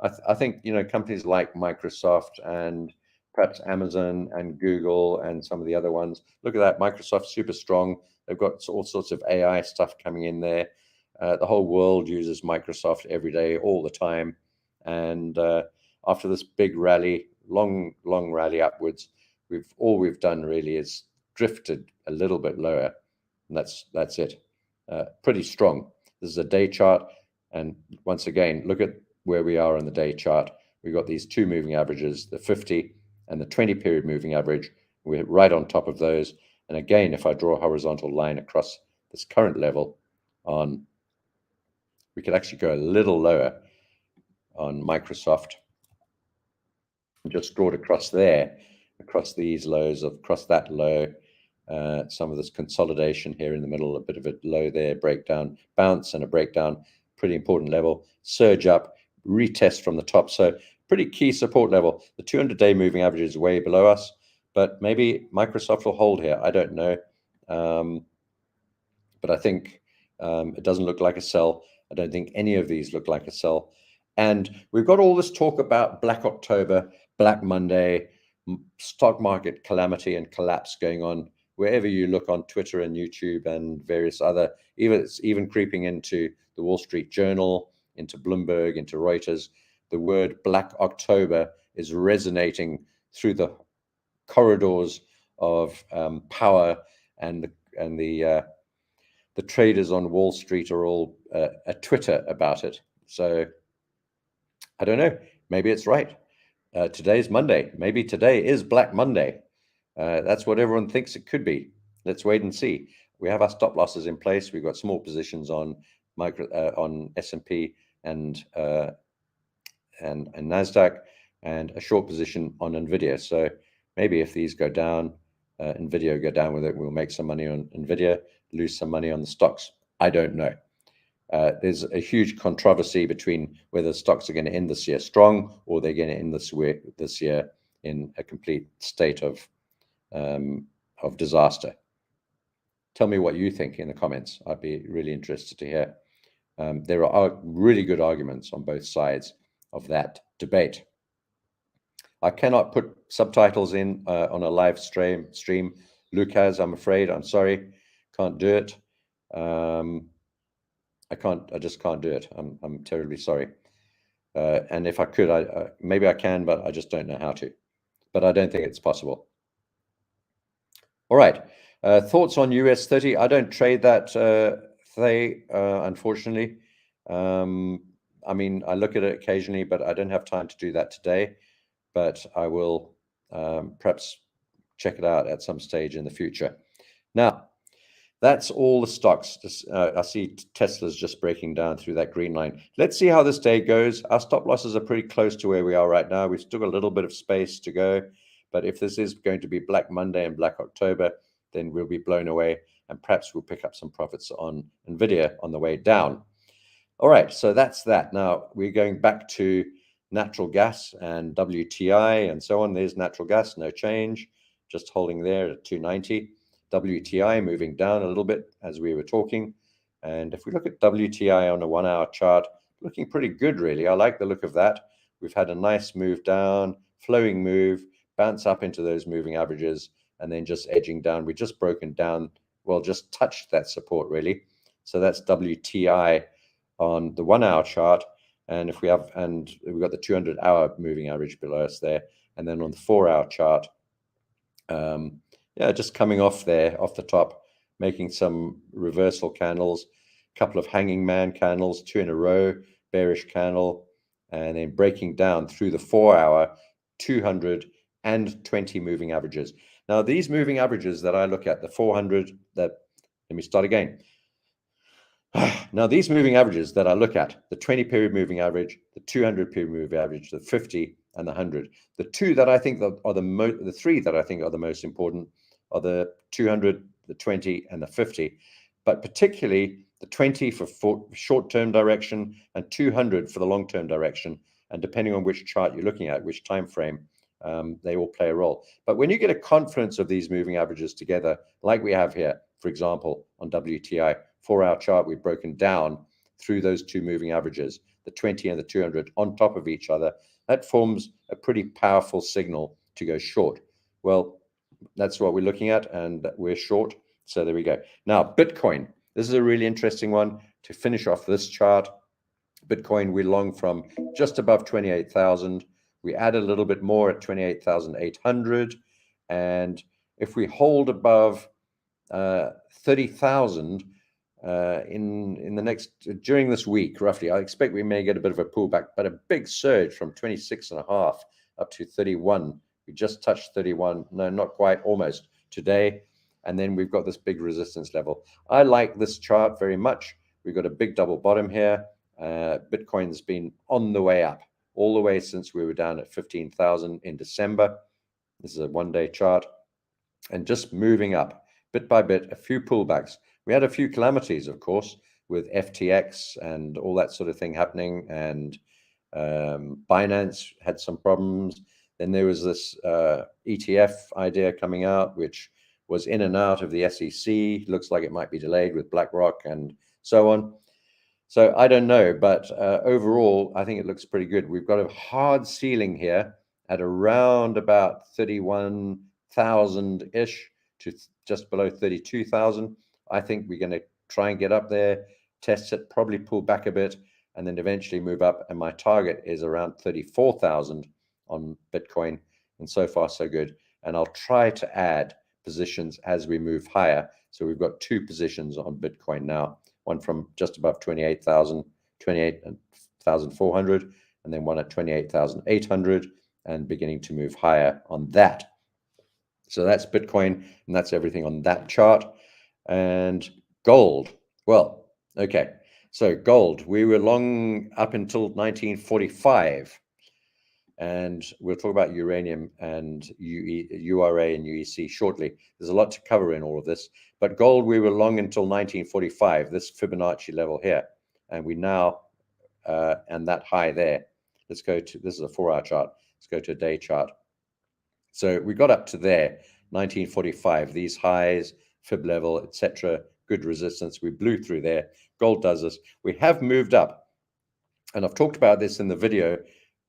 Speaker 1: I think, companies like Microsoft and perhaps Amazon and Google and some of the other ones. Look at that, Microsoft super strong. They've got all sorts of AI stuff coming in there. The whole world uses Microsoft every day, all the time. And after this big rally, long rally upwards, all we've done really is drifted a little bit lower, and that's it. Pretty strong. This is a day chart, and once again, look at where we are on the day chart. We've got these 2 moving averages, the 50 and the 20-period moving average. We're right on top of those. And again, if I draw a horizontal line across this current level we could actually go a little lower on Microsoft and just draw it across there, across these lows, across that low. Some of this consolidation here in the middle, a bit of a low there, breakdown, bounce and a breakdown, pretty important level, surge up, retest from the top. So pretty key support level. The 200-day moving average is way below us, but maybe Microsoft will hold here. I don't know. But I think it doesn't look like a sell. I don't think any of these look like a sell. And we've got all this talk about Black October, Black Monday, stock market calamity and collapse going on wherever you look on Twitter and YouTube and various other, even creeping into the Wall Street Journal, into Bloomberg, into Reuters, the word Black October is resonating through the corridors of power, and the traders on Wall Street are all at Twitter about it. So I don't know. Maybe it's right. Today's Monday. Maybe today is Black Monday. That's what everyone thinks it could be. Let's wait and see. We have our stop losses in place. We've got small positions on on S&P and NASDAQ, and a short position on NVIDIA. So maybe if these go down, NVIDIA go down with it, we'll make some money on NVIDIA, lose some money on the stocks. I don't know. There's a huge controversy between whether stocks are going to end this year strong or they're going to end this year in a complete state of disaster. Tell me what you think in the comments. I'd be really interested to hear. There are really good arguments on both sides of that debate. I cannot put subtitles in on a live stream. Lucas, I'm afraid. I'm sorry. Can't do it. I just can't do it. I'm terribly sorry. And if I could, maybe I can, but I just don't know how to. But I don't think it's possible. All right. Thoughts on US 30? I don't trade that, unfortunately. I mean, I look at it occasionally, but I don't have time to do that today. But I will perhaps check it out at some stage in the future. Now, that's all the stocks. I see Tesla's just breaking down through that green line. Let's see how this day goes. Our stop losses are pretty close to where we are right now. We've still got a little bit of space to go. But if this is going to be Black Monday and Black October, then we'll be blown away. And perhaps we'll pick up some profits on NVIDIA on the way down. All right, so that's that. Now, we're going back to natural gas and WTI and so on. There's natural gas, no change, just holding there at 290. WTI moving down a little bit as we were talking. And if we look at WTI on a 1 hour chart, looking pretty good, really. I like the look of that. We've had a nice move down, flowing move, bounce up into those moving averages, and then just edging down. We've just broken down, well, just touched that support, really. So that's WTI on the 1 hour chart. And if we have, and we've got the 200-hour moving average below us there. And then on the 4 hour chart, yeah, just coming off there, off the top, making some reversal candles, a couple of hanging man candles, 2 in a row, bearish candle, and then breaking down through the 4 hour, 220 moving averages. Now, these moving averages that I look at, the 400, let me start again. Now, these moving averages that I look at, the 20-period moving average, the 200-period moving average, the 50 and the 100, the two that I think are the three that I think are the most important are the 200, the 20, and the 50, but particularly the 20 for short-term direction and 200 for the long-term direction. And depending on which chart you're looking at, which time frame, they all play a role. But when you get a confluence of these moving averages together, like we have here, for example, on WTI, 4 hour chart, we've broken down through those two moving averages, the 20 and the 200 on top of each other. That forms a pretty powerful signal to go short. Well, that's what we're looking at, and we're short. So there we go. Now, Bitcoin. This is a really interesting one to finish off this chart. Bitcoin, we long from just above 28,000. We add a little bit more at 28,800. And if we hold above 30,000 in the next, during this week, roughly, I expect we may get a bit of a pullback, but a big surge from 26.5 up to 31. We just touched 31. No, not quite, almost today. And then we've got this big resistance level. I like this chart very much. We've got a big double bottom here. Bitcoin's been on the way up all the way since we were down at 15,000 in December. This is a one-day chart, and just moving up bit by bit, a few pullbacks. We had a few calamities, of course, with FTX and all that sort of thing happening, and Binance had some problems. Then there was this ETF idea coming out, which was in and out of the SEC. Looks like it might be delayed with BlackRock and so on. So I don't know, but overall, I think it looks pretty good. We've got a hard ceiling here at around about 31,000-ish. to just below 32,000. I think we're going to try and get up there, test it, probably pull back a bit, and then eventually move up. And my target is around 34,000 on Bitcoin. And so far, so good. And I'll try to add positions as we move higher. So we've got 2 positions on Bitcoin now, one from just above 28,400, and then one at 28,800, and beginning to move higher on that. So that's Bitcoin, and that's everything on that chart. And gold, well, okay. So gold, we were long up until 1945. And we'll talk about uranium and URA and UEC shortly. There's a lot to cover in all of this. But gold, we were long until 1945, this Fibonacci level here. And we now, and that high there. Let's go to, this is a 4-hour chart. Let's go to a day chart. So we got up to there, 1945, these highs, fib level, etc. Good resistance. We blew through there. Gold does this. We have moved up. And I've talked about this in the video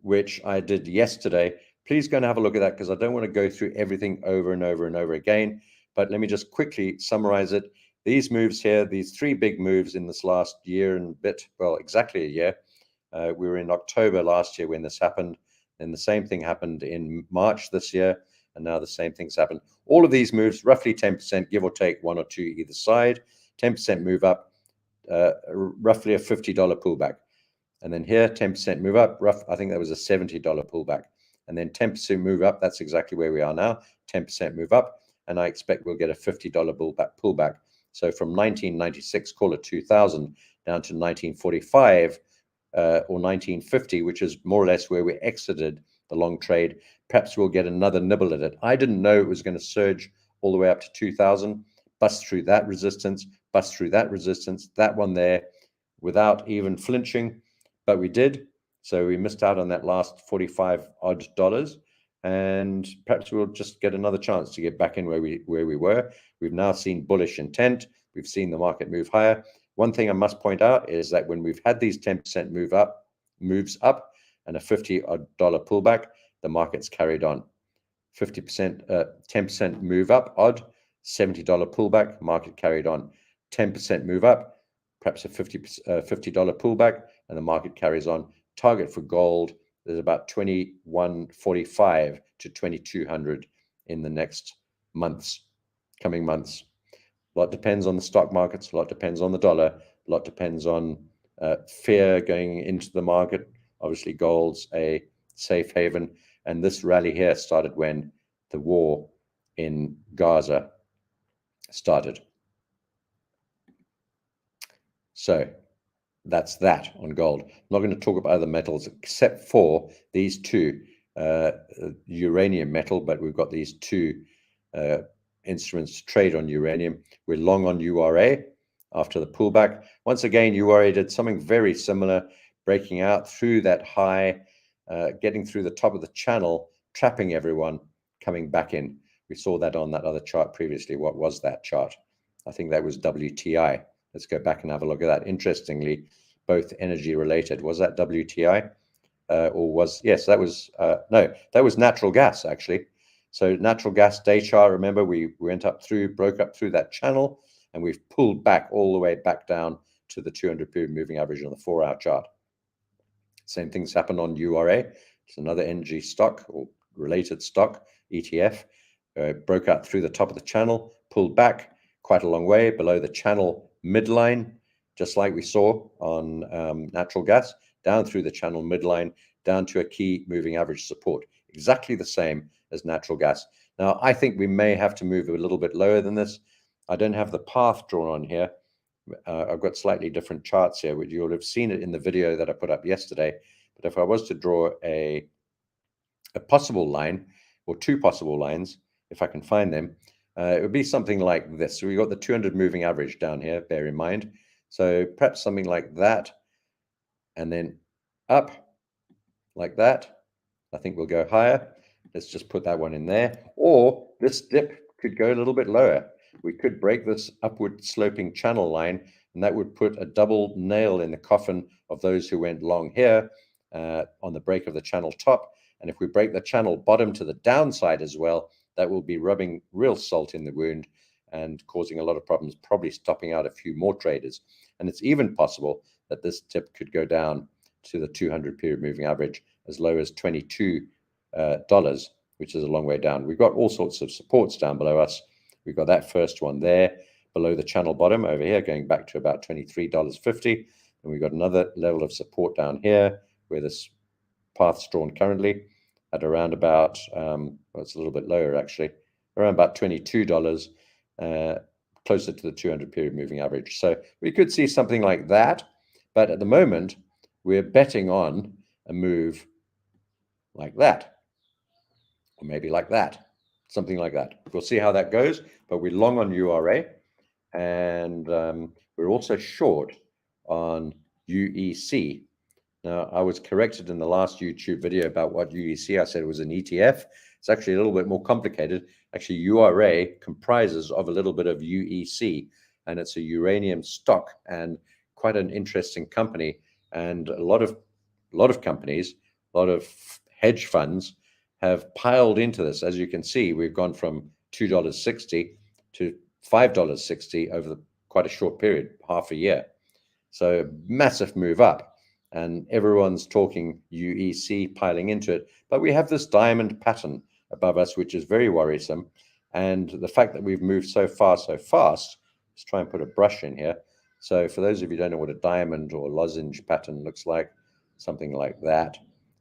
Speaker 1: which I did yesterday. Please go and have a look at that, because I don't want to go through everything over and over and over again. But let me just quickly summarize it. These moves here, these 3 big moves in this last year and a bit, well, exactly a year. We were in October last year when this happened. Then the same thing happened in March this year. And now the same thing's happened. All of these moves, roughly 10%, give or take 1 or 2 either side. 10% move up, roughly a $50 pullback. And then here, 10% move up, I think that was a $70 pullback. And then 10% move up, that's exactly where we are now, 10% move up. And I expect we'll get a $50 pullback. So from 1996, call it 2000, down to 1945 or 1950, which is more or less where we exited the long trade. Perhaps we'll get another nibble at it. I didn't know it was going to surge all the way up to 2000, bust through that resistance, that one there, without even flinching. But we did, so we missed out on that last 45 odd dollars, and perhaps we'll just get another chance to get back in where we were. We've now seen bullish intent. We've seen the market move higher. One thing I must point out is that when we've had these 10% moves up and a $50 odd pullback, the market's carried on. 10% move up odd, $70 pullback, market carried on. 10% move up, perhaps a $50 pullback, and the market carries on. Target for gold is about 2145 to 2200 in the next months, coming months. A lot depends on the stock markets, a lot depends on the dollar, a lot depends on fear going into the market. Obviously, gold's a safe haven, and this rally here started when the war in Gaza started. So that's that on gold. I'm not going to talk about other metals except for these 2, uranium metal, but we've got these 2 instruments to trade on uranium. We're long on URA after the pullback. Once again, URA did something very similar, breaking out through that high, getting through the top of the channel, trapping everyone, coming back in. We saw that on that other chart previously. What was that chart? I think that was WTI. Let's go back and have a look at that. Interestingly, both energy related. Was that WTI? Yes, that was, no, that was natural gas actually. So natural gas day chart, remember we went up through, broke up through that channel, and we've pulled back all the way back down to the 200-period moving average on the 4-hour chart. Same things happen on URA. It's another energy stock or related stock, ETF. Broke out through the top of the channel, pulled back quite a long way below the channel midline, just like we saw on natural gas, down through the channel midline, down to a key moving average support, exactly the same as natural gas. Now, I think we may have to move a little bit lower than this. I don't have the path drawn on here. I've got slightly different charts here, which you'll have seen it in the video that I put up yesterday. But if I was to draw a possible line, or 2 possible lines, if I can find them, it would be something like this. So we've got the 200 moving average down here, bear in mind. So perhaps something like that, and then up like that. I think we'll go higher. Let's just put that one in there. Or this dip could go a little bit lower. We could break this upward sloping channel line, and that would put a double nail in the coffin of those who went long here on the break of the channel top. And if we break the channel bottom to the downside as well, that will be rubbing real salt in the wound and causing a lot of problems, probably stopping out a few more traders. And it's even possible that this tip could go down to the 200 period moving average as low as $22, which is a long way down. We've got all sorts of supports down below us. We've got that first one there below the channel bottom over here, going back to about $23.50. And we've got another level of support down here where this path's drawn currently at around about, well, it's a little bit lower actually, around about $22, closer to the 200 period moving average. So we could see something like that. But at the moment, we're betting on a move like that, or maybe like that, something like that. We'll see how that goes, but we're long on URA, and we're also short on UEC. Now, I was corrected in the last YouTube video about what UEC, I said it was an ETF. It's actually a little bit more complicated. Actually, URA comprises of a little bit of UEC, and it's a uranium stock and quite an interesting company. And a lot of companies, a lot of hedge funds have piled into this. As you can see, we've gone from $2.60 to $5.60 over quite a short period, half a year. So massive move up, and everyone's talking UEC piling into it. But we have this diamond pattern above us, which is very worrisome. And the fact that we've moved so far, so fast, let's try and put a brush in here. So for those of you who don't know what a diamond or lozenge pattern looks like, something like that.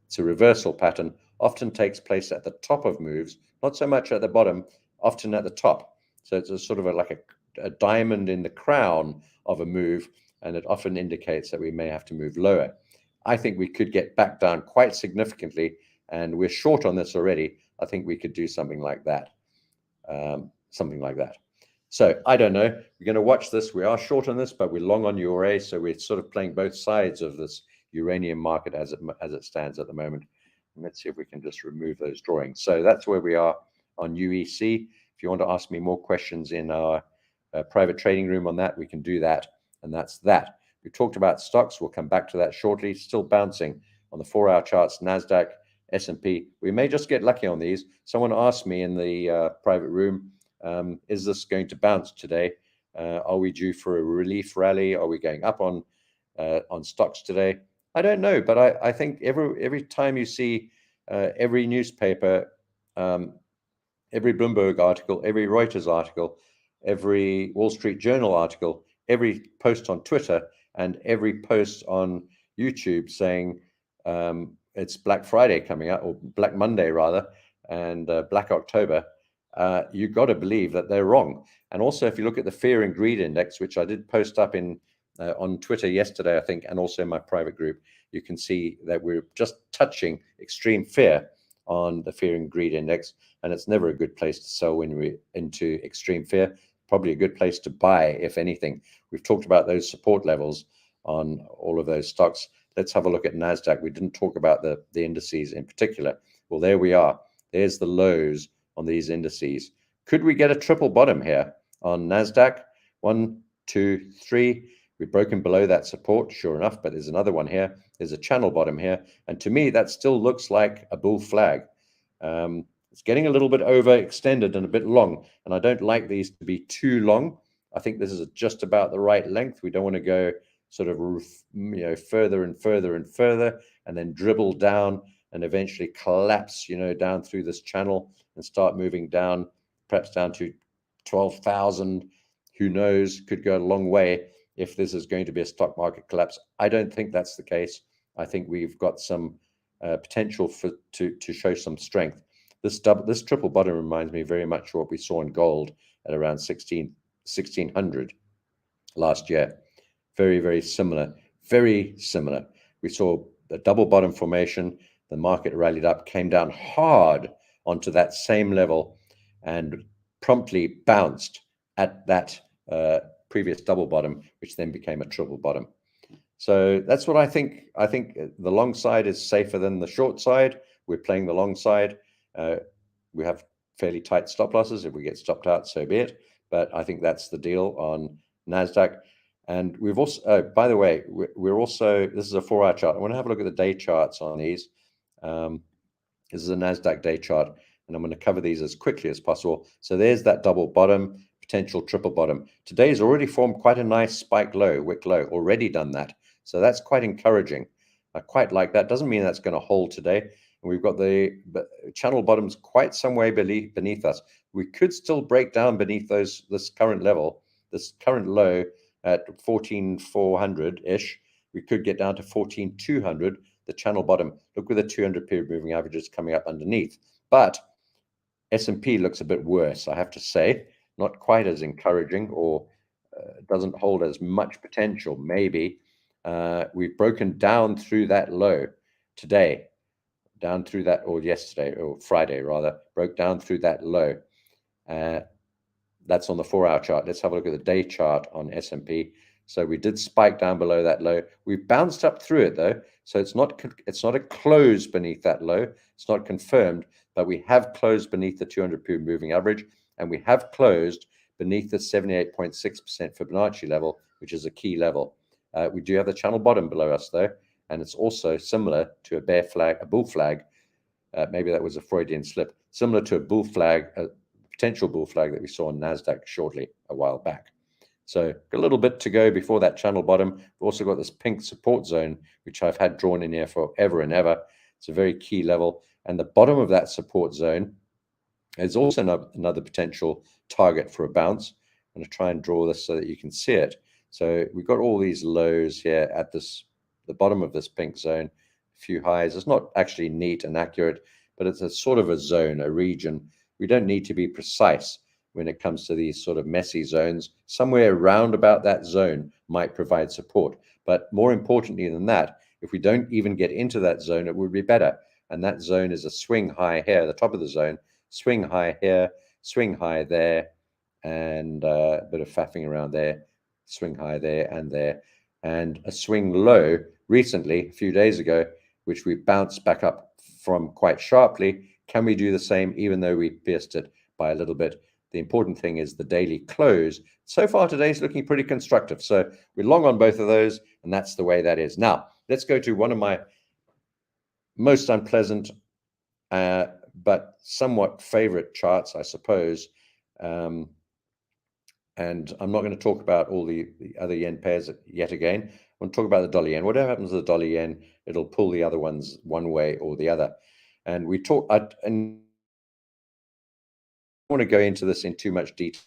Speaker 1: It's a reversal pattern, often takes place at the top of moves, not so much at the bottom, often at the top. So it's a sort of like a diamond in the crown of a move, and it often indicates that we may have to move lower. I think we could get back down quite significantly, and we're short on this already. I think we could do something like that. So I don't know. We're going to watch this. We are short on this, but we're long on URA, so we're sort of playing both sides of this uranium market as it stands at the moment. And let's see if we can just remove those drawings. So that's where we are on UEC. If you want to ask me more questions in our private trading room on that, we can do that. And that's that. We talked about stocks. We'll come back to that shortly. Still bouncing on the 4-hour charts, NASDAQ, S&P. We may just get lucky on these. Someone asked me in the private room, is this going to bounce today? Are we due for a relief rally? Are we going up on stocks today? I don't know, but I think every time you see every newspaper, every Bloomberg article, every Reuters article, every Wall Street Journal article, every post on Twitter, and every post on YouTube saying it's Black Friday coming up, or Black Monday rather, and Black October, you've got to believe that they're wrong. And also, if you look at the Fear and Greed Index, which I did post up on Twitter yesterday, I think, and also in my private group, you can see that we're just touching extreme fear on the Fear and Greed Index, and it's never a good place to sell when we're into extreme fear. Probably a good place to buy, if anything. We've talked about those support levels on all of those stocks. Let's have a look at NASDAQ. We didn't talk about the indices in particular. Well, there we are. There's the lows on these indices. Could we get a triple bottom here on NASDAQ? 1, 2, 3. We've broken below that support, sure enough, but there's another one here. There's a channel bottom here. And to me, that still looks like a bull flag. It's getting a little bit overextended and a bit long, and I don't like these to be too long. I think this is just about the right length. We don't want to go sort of, further and further and further, and then dribble down and eventually collapse, down through this channel and start moving down, perhaps down to 12,000. Who knows? Could go a long way if this is going to be a stock market collapse. I don't think that's the case. I think we've got some potential to show some strength. This triple bottom reminds me very much of what we saw in gold at around 1600 last year. Very, very similar. Very similar. We saw a double bottom formation. The market rallied up, came down hard onto that same level, and promptly bounced at that previous double bottom, which then became a triple bottom. So that's what I think. I think the long side is safer than the short side. We're playing the long side. We have fairly tight stop losses. If we get stopped out, so be it. But I think that's the deal on NASDAQ. And we've also, by the way, we're also, this is a 4-hour chart. I want to have a look at the day charts on these. This is a NASDAQ day chart. and I'm going to cover these as quickly as possible. So there's that double bottom, potential triple bottom. Today's already formed quite a nice spike low, wick low, already done that. So that's quite encouraging. I quite like that. Doesn't mean that's going to hold today. And we've got the channel bottoms quite some way beneath us. We could still break down beneath this current level, this current low at 14,400-ish. We could get down to 14,200, the channel bottom. Look where the 200 period moving average is coming up underneath. But S&P looks a bit worse, I have to say. Not quite as encouraging, or doesn't hold as much potential, maybe. We've broken down through that low today, down through that, or yesterday, or Friday rather, broke down through that low. That's on the 4-hour chart. Let's have a look at the day chart on S&P. So we did spike down below that low. We've bounced up through it though, so it's not a close beneath that low. It's not confirmed, but we have closed beneath the 200 period moving average, and we have closed beneath the 78.6% Fibonacci level, which is a key level. We do have the channel bottom below us though, and it's also similar to a bear flag, a bull flag. Maybe that was a Freudian slip, similar to a bull flag, a potential bull flag that we saw on NASDAQ shortly a while back. So a little bit to go before that channel bottom. We've also got this pink support zone, which I've had drawn in here forever and ever. It's a very key level. And the bottom of that support zone is also another potential target for a bounce. I'm going to try and draw this so that you can see it. So we've got all these lows here at the bottom of this pink zone, a few highs. It's not actually neat and accurate, but it's a sort of a zone, a region. We don't need to be precise when it comes to these sort of messy zones. Somewhere around about that zone might provide support. But more importantly than that, if we don't even get into that zone, it would be better. And that zone is a swing high here, the top of the zone, swing high here, swing high there, and a bit of faffing around there, swing high there and there, and a swing low recently, a few days ago, which we bounced back up from quite sharply. Can we do the same even though we pierced it by a little bit? The important thing is the daily close. So far today's looking pretty constructive. So we're long on both of those, and that's the way that is. Now, let's go to one of my most unpleasant but somewhat favorite charts, I suppose. And I'm not going to talk about all the other yen pairs yet again. I want to talk about the dollar yen. Whatever happens to the dollar yen, it'll pull the other ones one way or the other. And we talk, and I want to go into this in too much detail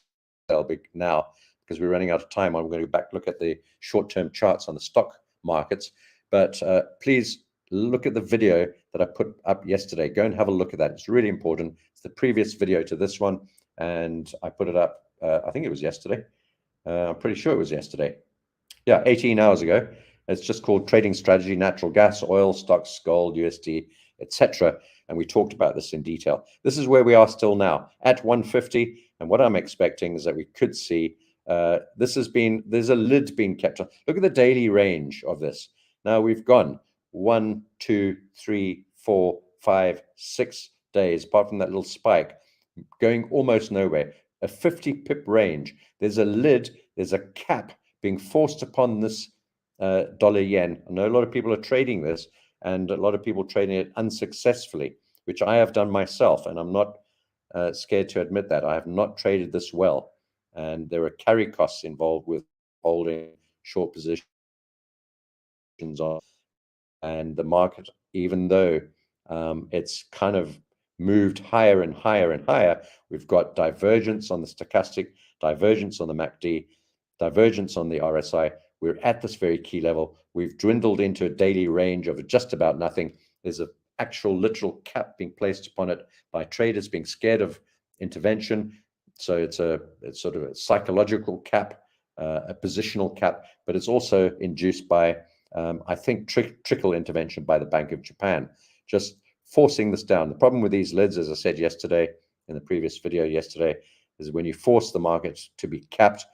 Speaker 1: now because we're running out of time. I'm going to go back look at the short-term charts on the stock markets, but please look at the video that I put up yesterday. Go and have a look at that. It's really important. It's the previous video to this one, and I put it up, I think it was yesterday. I'm pretty sure it was yesterday. Yeah, 18 hours ago. It's just called Trading Strategy, Natural Gas, Oil, Stocks, Gold, USD, etc. And we talked about this in detail. This is where we are still now at 150. And what I'm expecting is that we could see there's a lid being kept on. Look at the daily range of this. Now we've gone 1, 2, 3, 4, 5, 6 days, apart from that little spike, going almost nowhere. A 50 pip range. There's a lid, there's a cap being forced upon this dollar yen. I know a lot of people are trading this, and a lot of people trading it unsuccessfully, which I have done myself, and I'm not scared to admit that. I have not traded this well, and there are carry costs involved with holding short positions on, and the market, even though it's kind of moved higher and higher and higher, we've got divergence on the stochastic, divergence on the MACD, divergence on the RSI. We're at this very key level. We've dwindled into a daily range of just about nothing. There's an actual literal cap being placed upon it by traders being scared of intervention. So it's sort of a psychological cap, a positional cap, but it's also induced by, I think, trickle intervention by the Bank of Japan, just forcing this down. The problem with these lids, as I said yesterday, in the previous video yesterday, is when you force the market to be capped,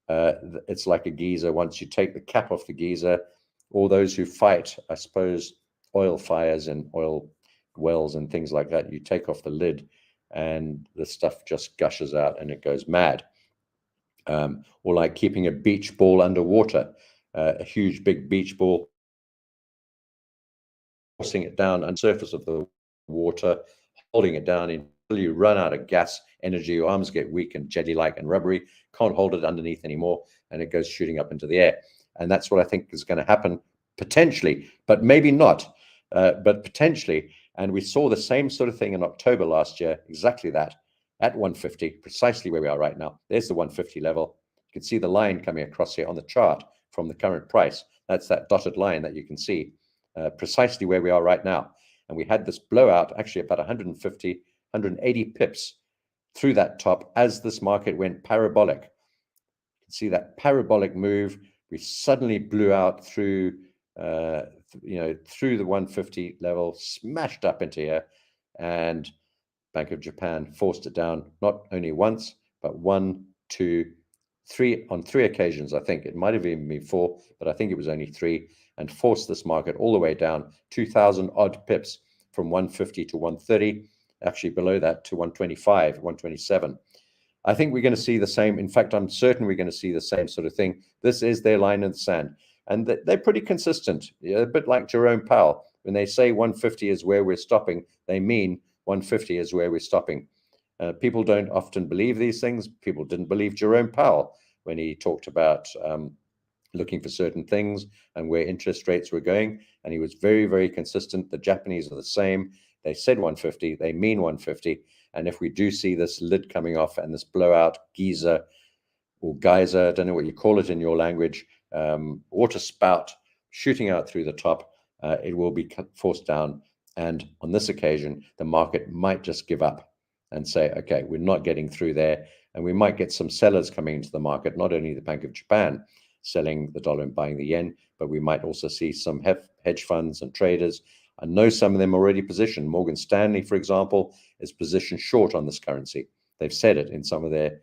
Speaker 1: it's like a geyser. Once you take the cap off the geyser, all those who fight, I suppose, oil fires and oil wells and things like that, you take off the lid and the stuff just gushes out and it goes mad. Or like keeping a beach ball underwater, a huge big beach ball, forcing it down on the surface of the water, holding it down in you run out of gas, energy, your arms get weak and jelly-like and rubbery, can't hold it underneath anymore, and it goes shooting up into the air. And that's what I think is going to happen potentially, but maybe not, but potentially. And we saw the same sort of thing in October last year, exactly that, at 150, precisely where we are right now. There's the 150 level. You can see the line coming across here on the chart from the current price. That's that dotted line that you can see precisely where we are right now. And we had this blowout, actually about 150, 180 pips through that top as this market went parabolic. You can see that parabolic move. We suddenly blew out through, through the 150 level, smashed up into here, and Bank of Japan forced it down not only once, but 1, 2, 3 on 3 occasions. I think it might have even been 4, but I think it was only 3, and forced this market all the way down 2,000 odd pips from 150 to 130, actually below that to 125, 127. I think we're going to see the same. In fact, I'm certain we're going to see the same sort of thing. This is their line in the sand, and they're pretty consistent. A bit like Jerome Powell. When they say 150 is where we're stopping, they mean 150 is where we're stopping. People don't often believe these things. People didn't believe Jerome Powell when he talked about looking for certain things and where interest rates were going. And he was very, very consistent. The Japanese are the same. They said 150, they mean 150. And if we do see this lid coming off and this blowout geyser or geyser, I don't know what you call it in your language, water spout shooting out through the top, it will be forced down. And on this occasion, the market might just give up and say, okay, we're not getting through there. And we might get some sellers coming into the market, not only the Bank of Japan selling the dollar and buying the yen, but we might also see some hedge funds and traders. I know some of them already positioned. Morgan Stanley, for example, is positioned short on this currency. They've said it in some of their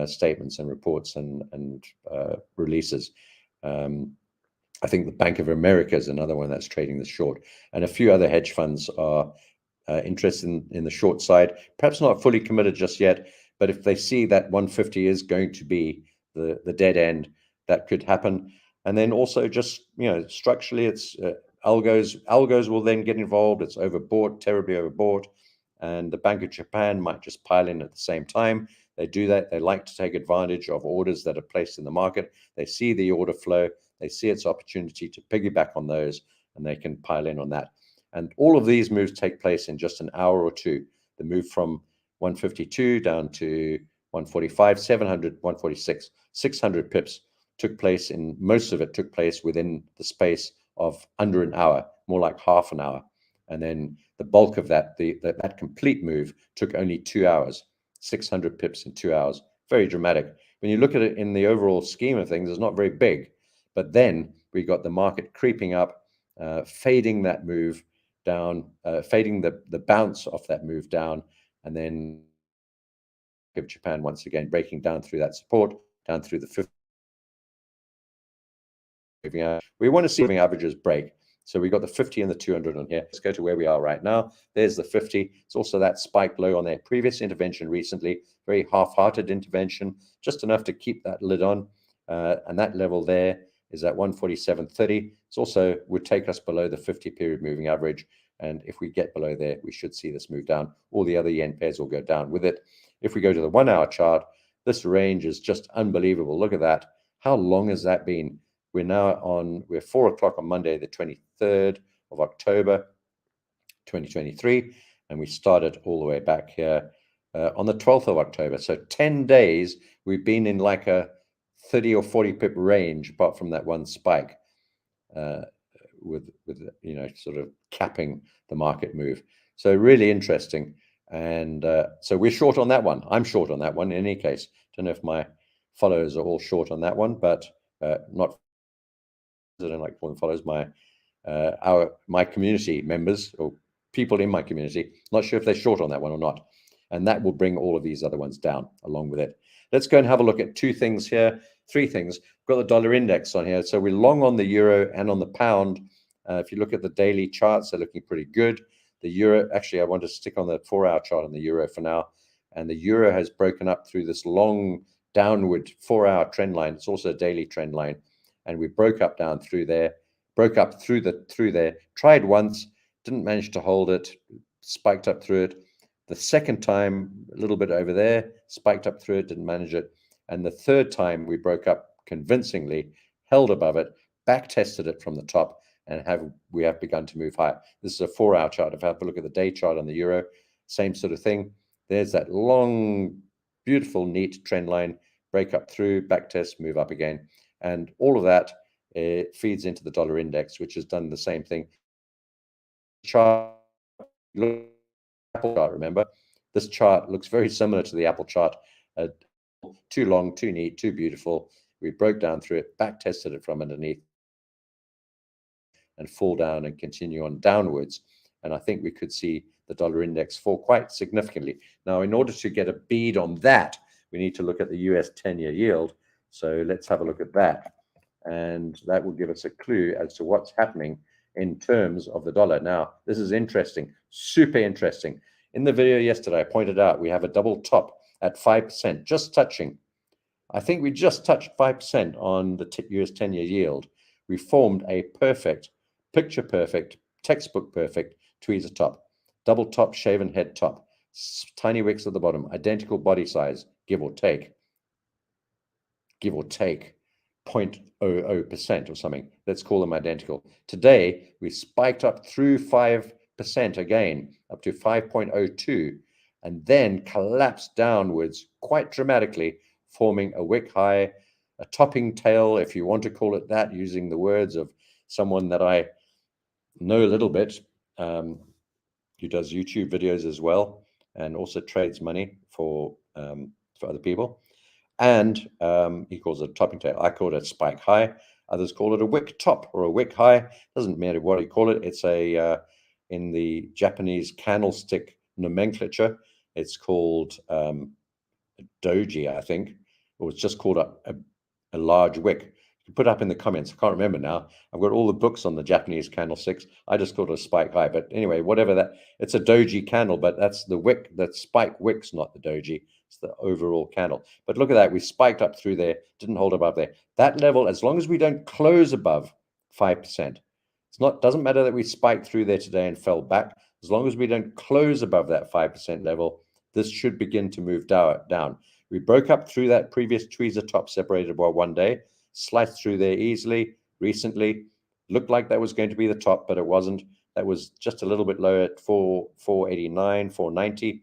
Speaker 1: statements and reports and releases. I think the Bank of America is another one that's trading this short, and a few other hedge funds are interested in the short side, perhaps not fully committed just yet, but if they see that 150 is going to be the dead end, that could happen. And then also just, structurally, it's algos will then get involved. It's overbought, terribly overbought, and the Bank of Japan might just pile in at the same time. They do that. They like to take advantage of orders that are placed in the market. They see the order flow. They see its opportunity to piggyback on those, and they can pile in on that. And all of these moves take place in just an hour or two. The move from 152 down to 145, 700, 146, 600 pips took place most of it took place within the space of under an hour, more like half an hour. And then the bulk of that, that complete move took only 2 hours, 600 pips in 2 hours. Very dramatic. When you look at it in the overall scheme of things, it's not very big. But then we got the market creeping up, fading that move down, fading the bounce off that move down, and then Japan once again breaking down through that support, down through the 50. We want to see moving averages break. So we got the 50 and the 200 on here. Let's go to where we are right now. There's the 50. It's also that spike low on their previous intervention recently, very half-hearted intervention, just enough to keep that lid on. And that level there is at 147.30. It's also would take us below the 50 period moving average. And if we get below there, we should see this move down. All the other yen pairs will go down with it. If we go to the 1 hour chart, this range is just unbelievable. Look at that. How long has that been? We're 4 o'clock on Monday, the 23rd of October, 2023. And we started all the way back here on the 12th of October. So 10 days, we've been in like a 30 or 40 pip range, apart from that one spike with sort of capping the market move. So really interesting. And so we're short on that one. I'm short on that one in any case. Don't know if my followers are all short on that one, but not. I don't like calling followers, my community members or people in my community. Not sure if they're short on that one or not. And that will bring all of these other ones down along with it. Let's go and have a look at 2 things here, 3 things. We've got the dollar index on here. So we're long on the euro and on the pound. If you look at the daily charts, they're looking pretty good. The euro, actually, I want to stick on the 4 hour chart on the euro for now. And the euro has broken up through this long downward 4 hour trend line. It's also a daily trend line. And we broke up down through there, broke up through there, tried once, didn't manage to hold it, spiked up through it. The second time, a little bit over there, spiked up through it, didn't manage it. And the third time, we broke up convincingly, held above it, back tested it from the top, and we have begun to move higher. This is a 4-hour chart. If I have a look at the day chart on the euro, same sort of thing. There's that long, beautiful, neat trend line, break up through, back test, move up again. And all of that feeds into the dollar index, which has done the same thing. Chart, Apple chart, remember? This chart looks very similar to the Apple chart. Too long, too neat, too beautiful. We broke down through it, back tested it from underneath, and fall down and continue on downwards. And I think we could see the dollar index fall quite significantly. Now, in order to get a bead on that, we need to look at the US 10-year yield. So let's have a look at that. And that will give us a clue as to what's happening in terms of the dollar. Now, this is interesting, super interesting. In the video yesterday, I pointed out we have a double top at 5%, just touching. I think we just touched 5% on the US 10-year yield. We formed a perfect, picture perfect, textbook perfect tweezer top, double top, shaven head top, tiny wicks at the bottom, identical body size, give or take 0.00% or something. Let's call them identical. Today, we spiked up through 5% again, up to 5.02, and then collapsed downwards quite dramatically, forming a wick high, a topping tail, if you want to call it that, using the words of someone that I know a little bit, who does YouTube videos as well, and also trades money for other people. And he calls it a topping tail. I call it a spike high. Others call it a wick top or a wick high. Doesn't matter what you call it. It's in the Japanese candlestick nomenclature, it's called doji, I think, or it's just called a large wick. You can put up in the comments. I can't remember now. I've got all the books on the Japanese candlesticks. I just called it a spike high. But anyway, whatever that, it's a doji candle, but that's the wick, that spike wick's not the doji. It's the overall candle. But look at that. We spiked up through there, didn't hold above there. That level, as long as we don't close above 5%, doesn't matter that we spiked through there today and fell back. As long as we don't close above that 5% level, this should begin to move down. We broke up through that previous tweezer top separated by 1 day, sliced through there easily recently. Looked like that was going to be the top, but it wasn't. That was just a little bit lower at 489, 490,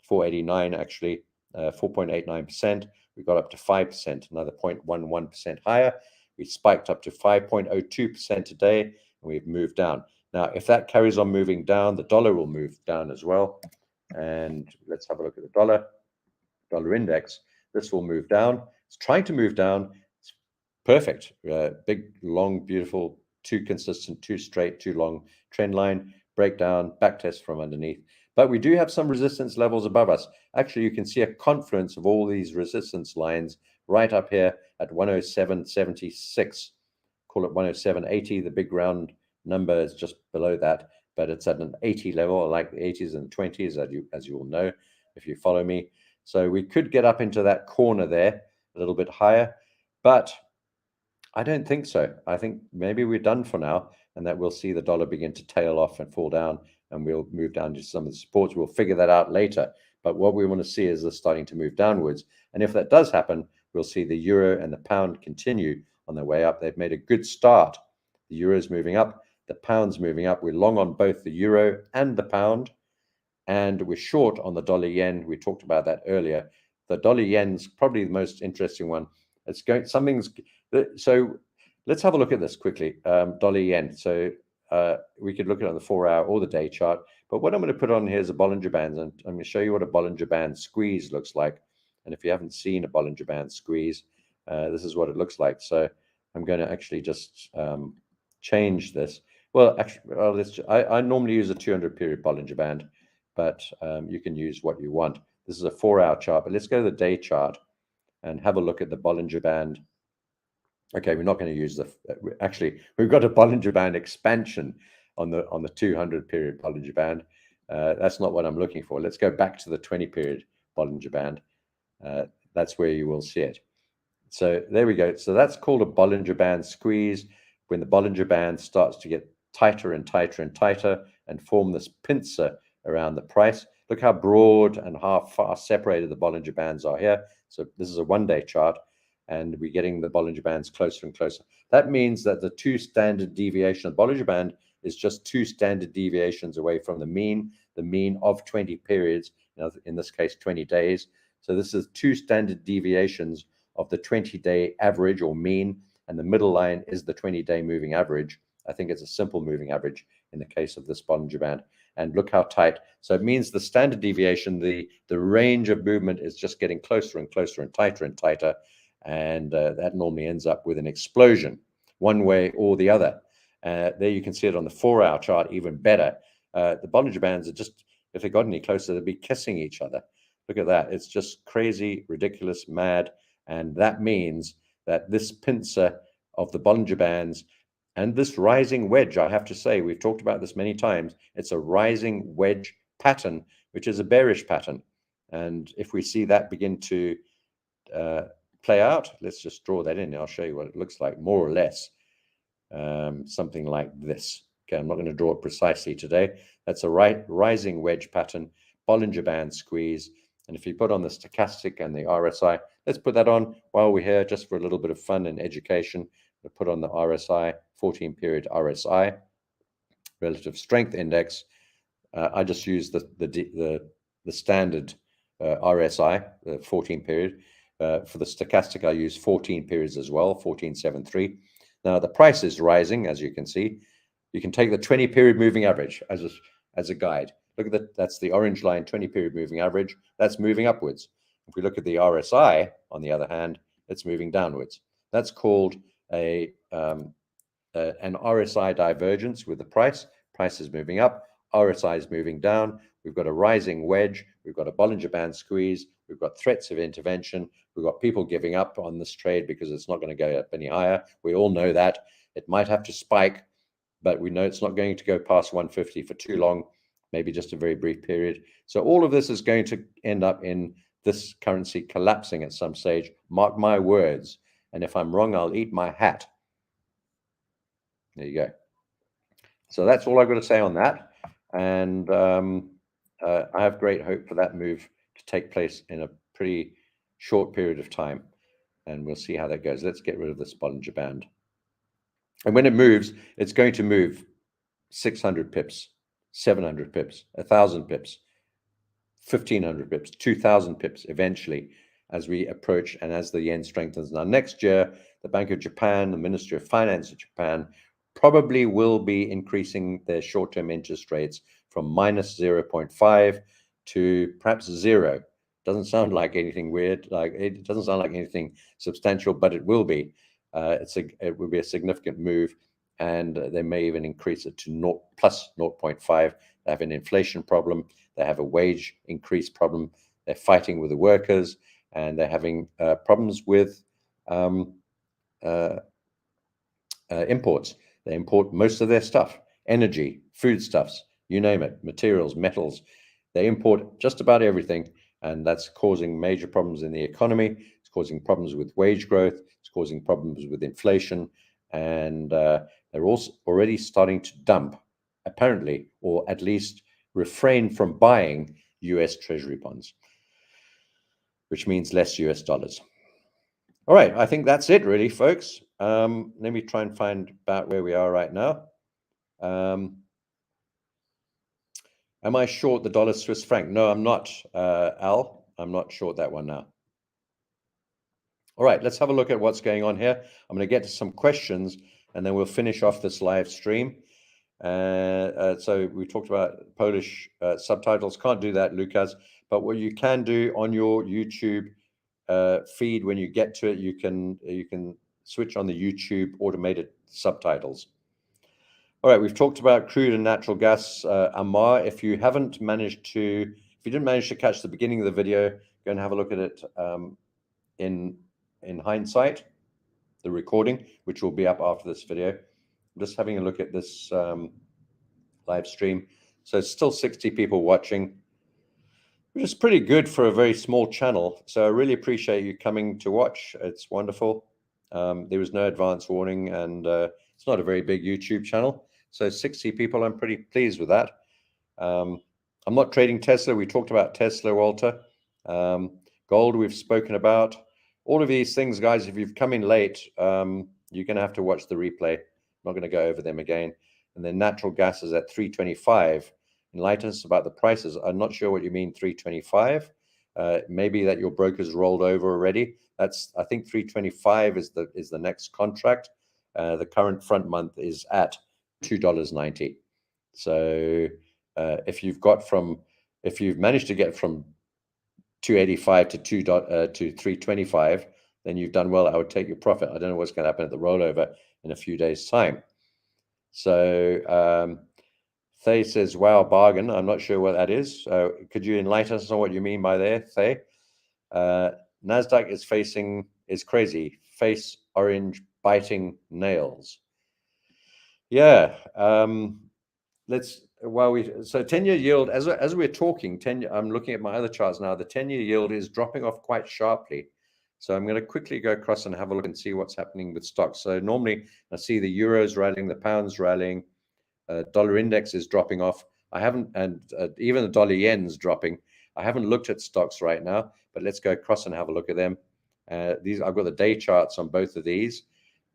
Speaker 1: 489 actually, 4.89%. We got up to 5%, another 0.11% higher. We spiked up to 5.02% today, and we've moved down. Now, if that carries on moving down, the dollar will move down as well. And let's have a look at the dollar index. This will move down. It's trying to move down. It's perfect. Big, long, beautiful, too consistent, too straight, too long trend line, breakdown, back test from underneath. But we do have some resistance levels above us. Actually, you can see a confluence of all these resistance lines right up here at 107.76. Call it 107.80. The big round number is just below that, but it's at an 80 level. I like the 80s and 20s, as you all know, if you follow me. So we could get up into that corner there a little bit higher, but I don't think so. I think maybe we're done for now, and that we'll see the dollar begin to tail off and fall down, and we'll move down to some of the supports. We'll figure that out later. But what we want to see is this starting to move downwards. And if that does happen, we'll see the euro and the pound continue on their way up. They've made a good start. The euro's moving up, the pound's moving up. We're long on both the euro and the pound, and we're short on the dollar yen. We talked about that earlier. The dollar yen's probably the most interesting one. It's going, so let's have a look at this quickly. Dollar yen. So we could look at it on the 4-hour or the day chart. But what I'm going to put on here is a Bollinger Band, and I'm going to show you what a Bollinger Band squeeze looks like. And if you haven't seen a Bollinger Band squeeze, this is what it looks like. So I'm going to actually just change this. Well, actually, I normally use a 200-period Bollinger Band, but you can use what you want. This is a 4-hour chart, but let's go to the day chart and have a look at the Bollinger Band. Okay, we're not going to use the, actually, we've got a Bollinger Band expansion on the 200-period Bollinger Band. That's not what I'm looking for. Let's go back to the 20-period Bollinger Band. That's where you will see it. So there we go. So that's called a Bollinger Band squeeze, when the Bollinger Band starts to get tighter and tighter and tighter and form this pincer around the price. Look how broad and how far separated the Bollinger Bands are here. So this is a one-day chart, and we're getting the Bollinger Bands closer and closer. That means that the two standard deviation of the Bollinger Band is just two standard deviations away from the mean of 20 periods, in this case 20 days. So this is two standard deviations of the 20-day average or mean, and the middle line is the 20-day moving average. I think it's a simple moving average in the case of this Bollinger Band. And look how tight. So it means the standard deviation, the range of movement is just getting closer and closer and tighter. And that normally ends up with an explosion one way or the other. There you can see it on the 4-hour chart even better. The Bollinger Bands are just, if they got any closer, they'd be kissing each other. Look at that. It's just crazy, ridiculous, mad. And that means that this pincer of the Bollinger Bands and this rising wedge, I have to say, we've talked about this many times, it's a rising wedge pattern, which is a bearish pattern. And if we see that begin to play out, let's just draw that in. I'll show you what it looks like, more or less. Something like this. Okay, I'm not going to draw it precisely today. That's a rising wedge pattern, Bollinger Band squeeze. And if you put on the stochastic and the RSI, let's put that on while we're here, just for a little bit of fun and education. We'll put on the RSI, 14-period RSI, relative strength index. I just use the standard RSI, the 14-period. For the stochastic, I use 14 periods as well, 1473. Now the price is rising, as you can see. You can take the 20-period moving average as a guide. Look at that. That's the orange line, 20-period moving average. That's moving upwards. If we look at the RSI, on the other hand, it's moving downwards. That's called an RSI divergence with the price. Price is moving up, RSI is moving down. We've got a rising wedge. We've got a Bollinger Band squeeze. We've got threats of intervention. We've got people giving up on this trade because it's not going to go up any higher. We all know that. It might have to spike, but we know it's not going to go past 150 for too long, maybe just a very brief period. So all of this is going to end up in this currency collapsing at some stage. Mark my words. And if I'm wrong, I'll eat my hat. There you go. So that's all I've got to say on that. And I have great hope for that move to take place in a pretty short period of time. And we'll see how that goes. Let's get rid of this Bollinger Band. And when it moves, it's going to move 600 pips, 700 pips, 1,000 pips, 1,500 pips, 2,000 pips eventually as we approach and as the yen strengthens. Now, next year, the Bank of Japan, the Ministry of Finance of Japan, probably will be increasing their short-term interest rates from minus 0.5 to perhaps 0. Doesn't sound like anything weird, like it doesn't sound like anything substantial, but it will be. It will be a significant move, and they may even increase it to plus 0.5. They have an inflation problem. They have a wage increase problem. They're fighting with the workers, and they're having problems with imports. They import most of their stuff, energy, foodstuffs, you name it, materials, metals. They import just about everything, and that's causing major problems in the economy. It's causing problems with wage growth. It's causing problems with inflation, and they're also already starting to dump, apparently, or at least refrain from buying US Treasury bonds, which means less US dollars. All right, I think that's it really, folks. Let me try and find about where we are right now. Am I short the dollar Swiss franc? No, I'm not, Al. I'm not short that one now. All right, let's have a look at what's going on here. I'm going to get to some questions, and then we'll finish off this live stream. So we talked about Polish subtitles. Can't do that, Lucas. But what you can do on your YouTube feed, when you get to it, you can switch on the YouTube automated subtitles. All right, we've talked about crude and natural gas. Amar, if you didn't manage to catch the beginning of the video, go and have a look at it in hindsight, the recording, which will be up after this video. I'm just having a look at this live stream. So it's still 60 people watching, which is pretty good for a very small channel. So I really appreciate you coming to watch. It's wonderful. There was no advance warning, and it's not a very big YouTube channel. So 60 people, I'm pretty pleased with that. I'm not trading Tesla. We talked about Tesla, Walter. Gold we've spoken about. All of these things, guys, if you've come in late, you're going to have to watch the replay. I'm not going to go over them again. And then natural gas is at 325. Enlighten us about the prices. I'm not sure what you mean 325. Maybe that your broker's rolled over already. That's, I think 325 is the next contract. The current front month is at $2.90. So if you've managed to get from 285 to 325, then you've done well. I would take your profit. I don't know what's going to happen at the rollover in a few days' time. So Thay says, wow, bargain. I'm not sure what that is. Could you enlighten us on what you mean by there, Thay? NASDAQ is crazy. Face orange biting nails. Yeah. So 10-year yield, as we're talking, I'm looking at my other charts now, the 10-year yield is dropping off quite sharply. So I'm going to quickly go across and have a look and see what's happening with stocks. So normally I see the euros rallying, the pounds rallying, dollar index is dropping off. I haven't, and even the dollar yen's dropping. I haven't looked at stocks right now, but let's go across and have a look at them. I've got the day charts on both of these.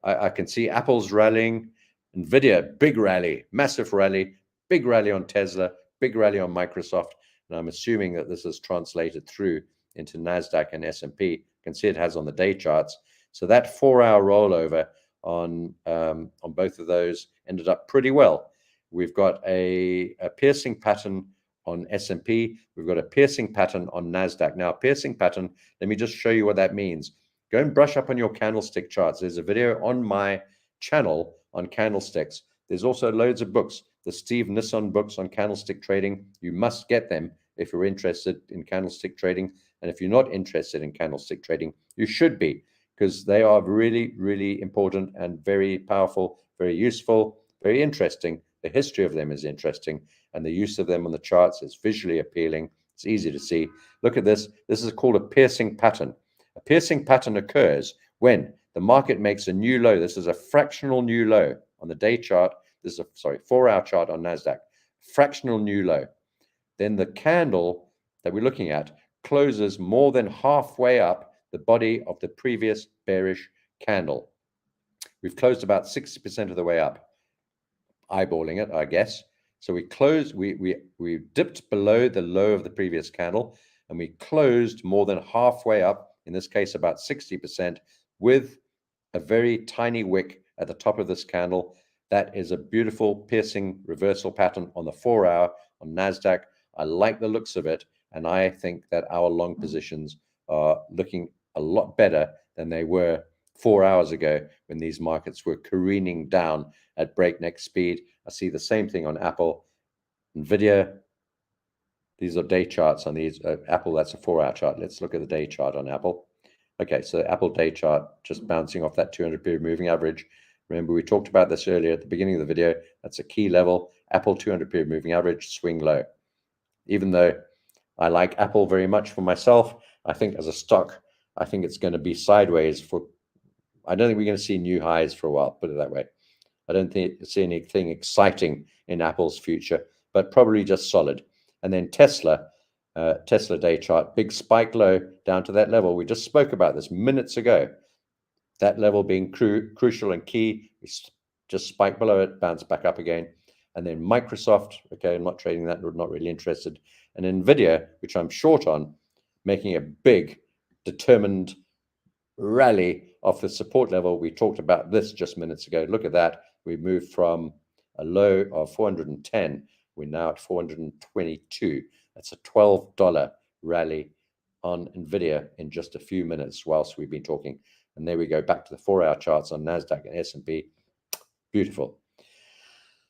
Speaker 1: I can see Apple's rallying, Nvidia, big rally, massive rally, big rally on Tesla, big rally on Microsoft. And I'm assuming that this is translated through into NASDAQ and S&P. You can see it has on the day charts. So that 4-hour rollover on both of those ended up pretty well. We've got a piercing pattern on S&P. We've got a piercing pattern on NASDAQ. Now, piercing pattern, let me just show you what that means. Go and brush up on your candlestick charts. There's a video on my channel on candlesticks. There's also loads of books, the Steve Nisson books on candlestick trading. You must get them if you're interested in candlestick trading. And if you're not interested in candlestick trading, you should be, because they are really, really important and very powerful, very useful, very interesting. The history of them is interesting, and the use of them on the charts is visually appealing. It's easy to see. Look at this. This is called a piercing pattern. A piercing pattern occurs when the market makes a new low. This is a fractional new low on the day chart. This is a 4-hour chart on NASDAQ. Fractional new low. Then the candle that we're looking at closes more than halfway up the body of the previous bearish candle. We've closed about 60% of the way up. Eyeballing it, I guess. So we dipped below the low of the previous candle, and we closed more than halfway up, in this case about 60%, with a very tiny wick at the top of this candle. That is a beautiful piercing reversal pattern on the 4-hour on NASDAQ. I like the looks of it, and I think that our long positions are looking a lot better than they were 4 hours ago when these markets were careening down at breakneck speed. I see the same thing on Apple, Nvidia. These are day charts on these. Apple, that's a 4-hour chart. Let's look at the day chart on Apple. Okay, so Apple day chart just bouncing off that 200-period moving average. Remember, we talked about this earlier at the beginning of the video. That's a key level. Apple 200-period moving average, swing low. Even though I like Apple very much for myself, I think as a stock, I think it's going to be sideways for, I don't think we're going to see new highs for a while, put it that way. I don't see anything exciting in Apple's future, but probably just solid. And then Tesla day chart, big spike low down to that level. We just spoke about this minutes ago. That level being crucial and key. We just spiked below it, bounce back up again. And then Microsoft, okay, I'm not trading that, not really interested. And Nvidia, which I'm short on, making a big, determined rally off the support level. We talked about this just minutes ago. Look at that. We moved from a low of 410. We're now at 422. That's a $12 rally on Nvidia in just a few minutes whilst we've been talking. And there we go, back to the 4-hour charts on NASDAQ and S&P. Beautiful.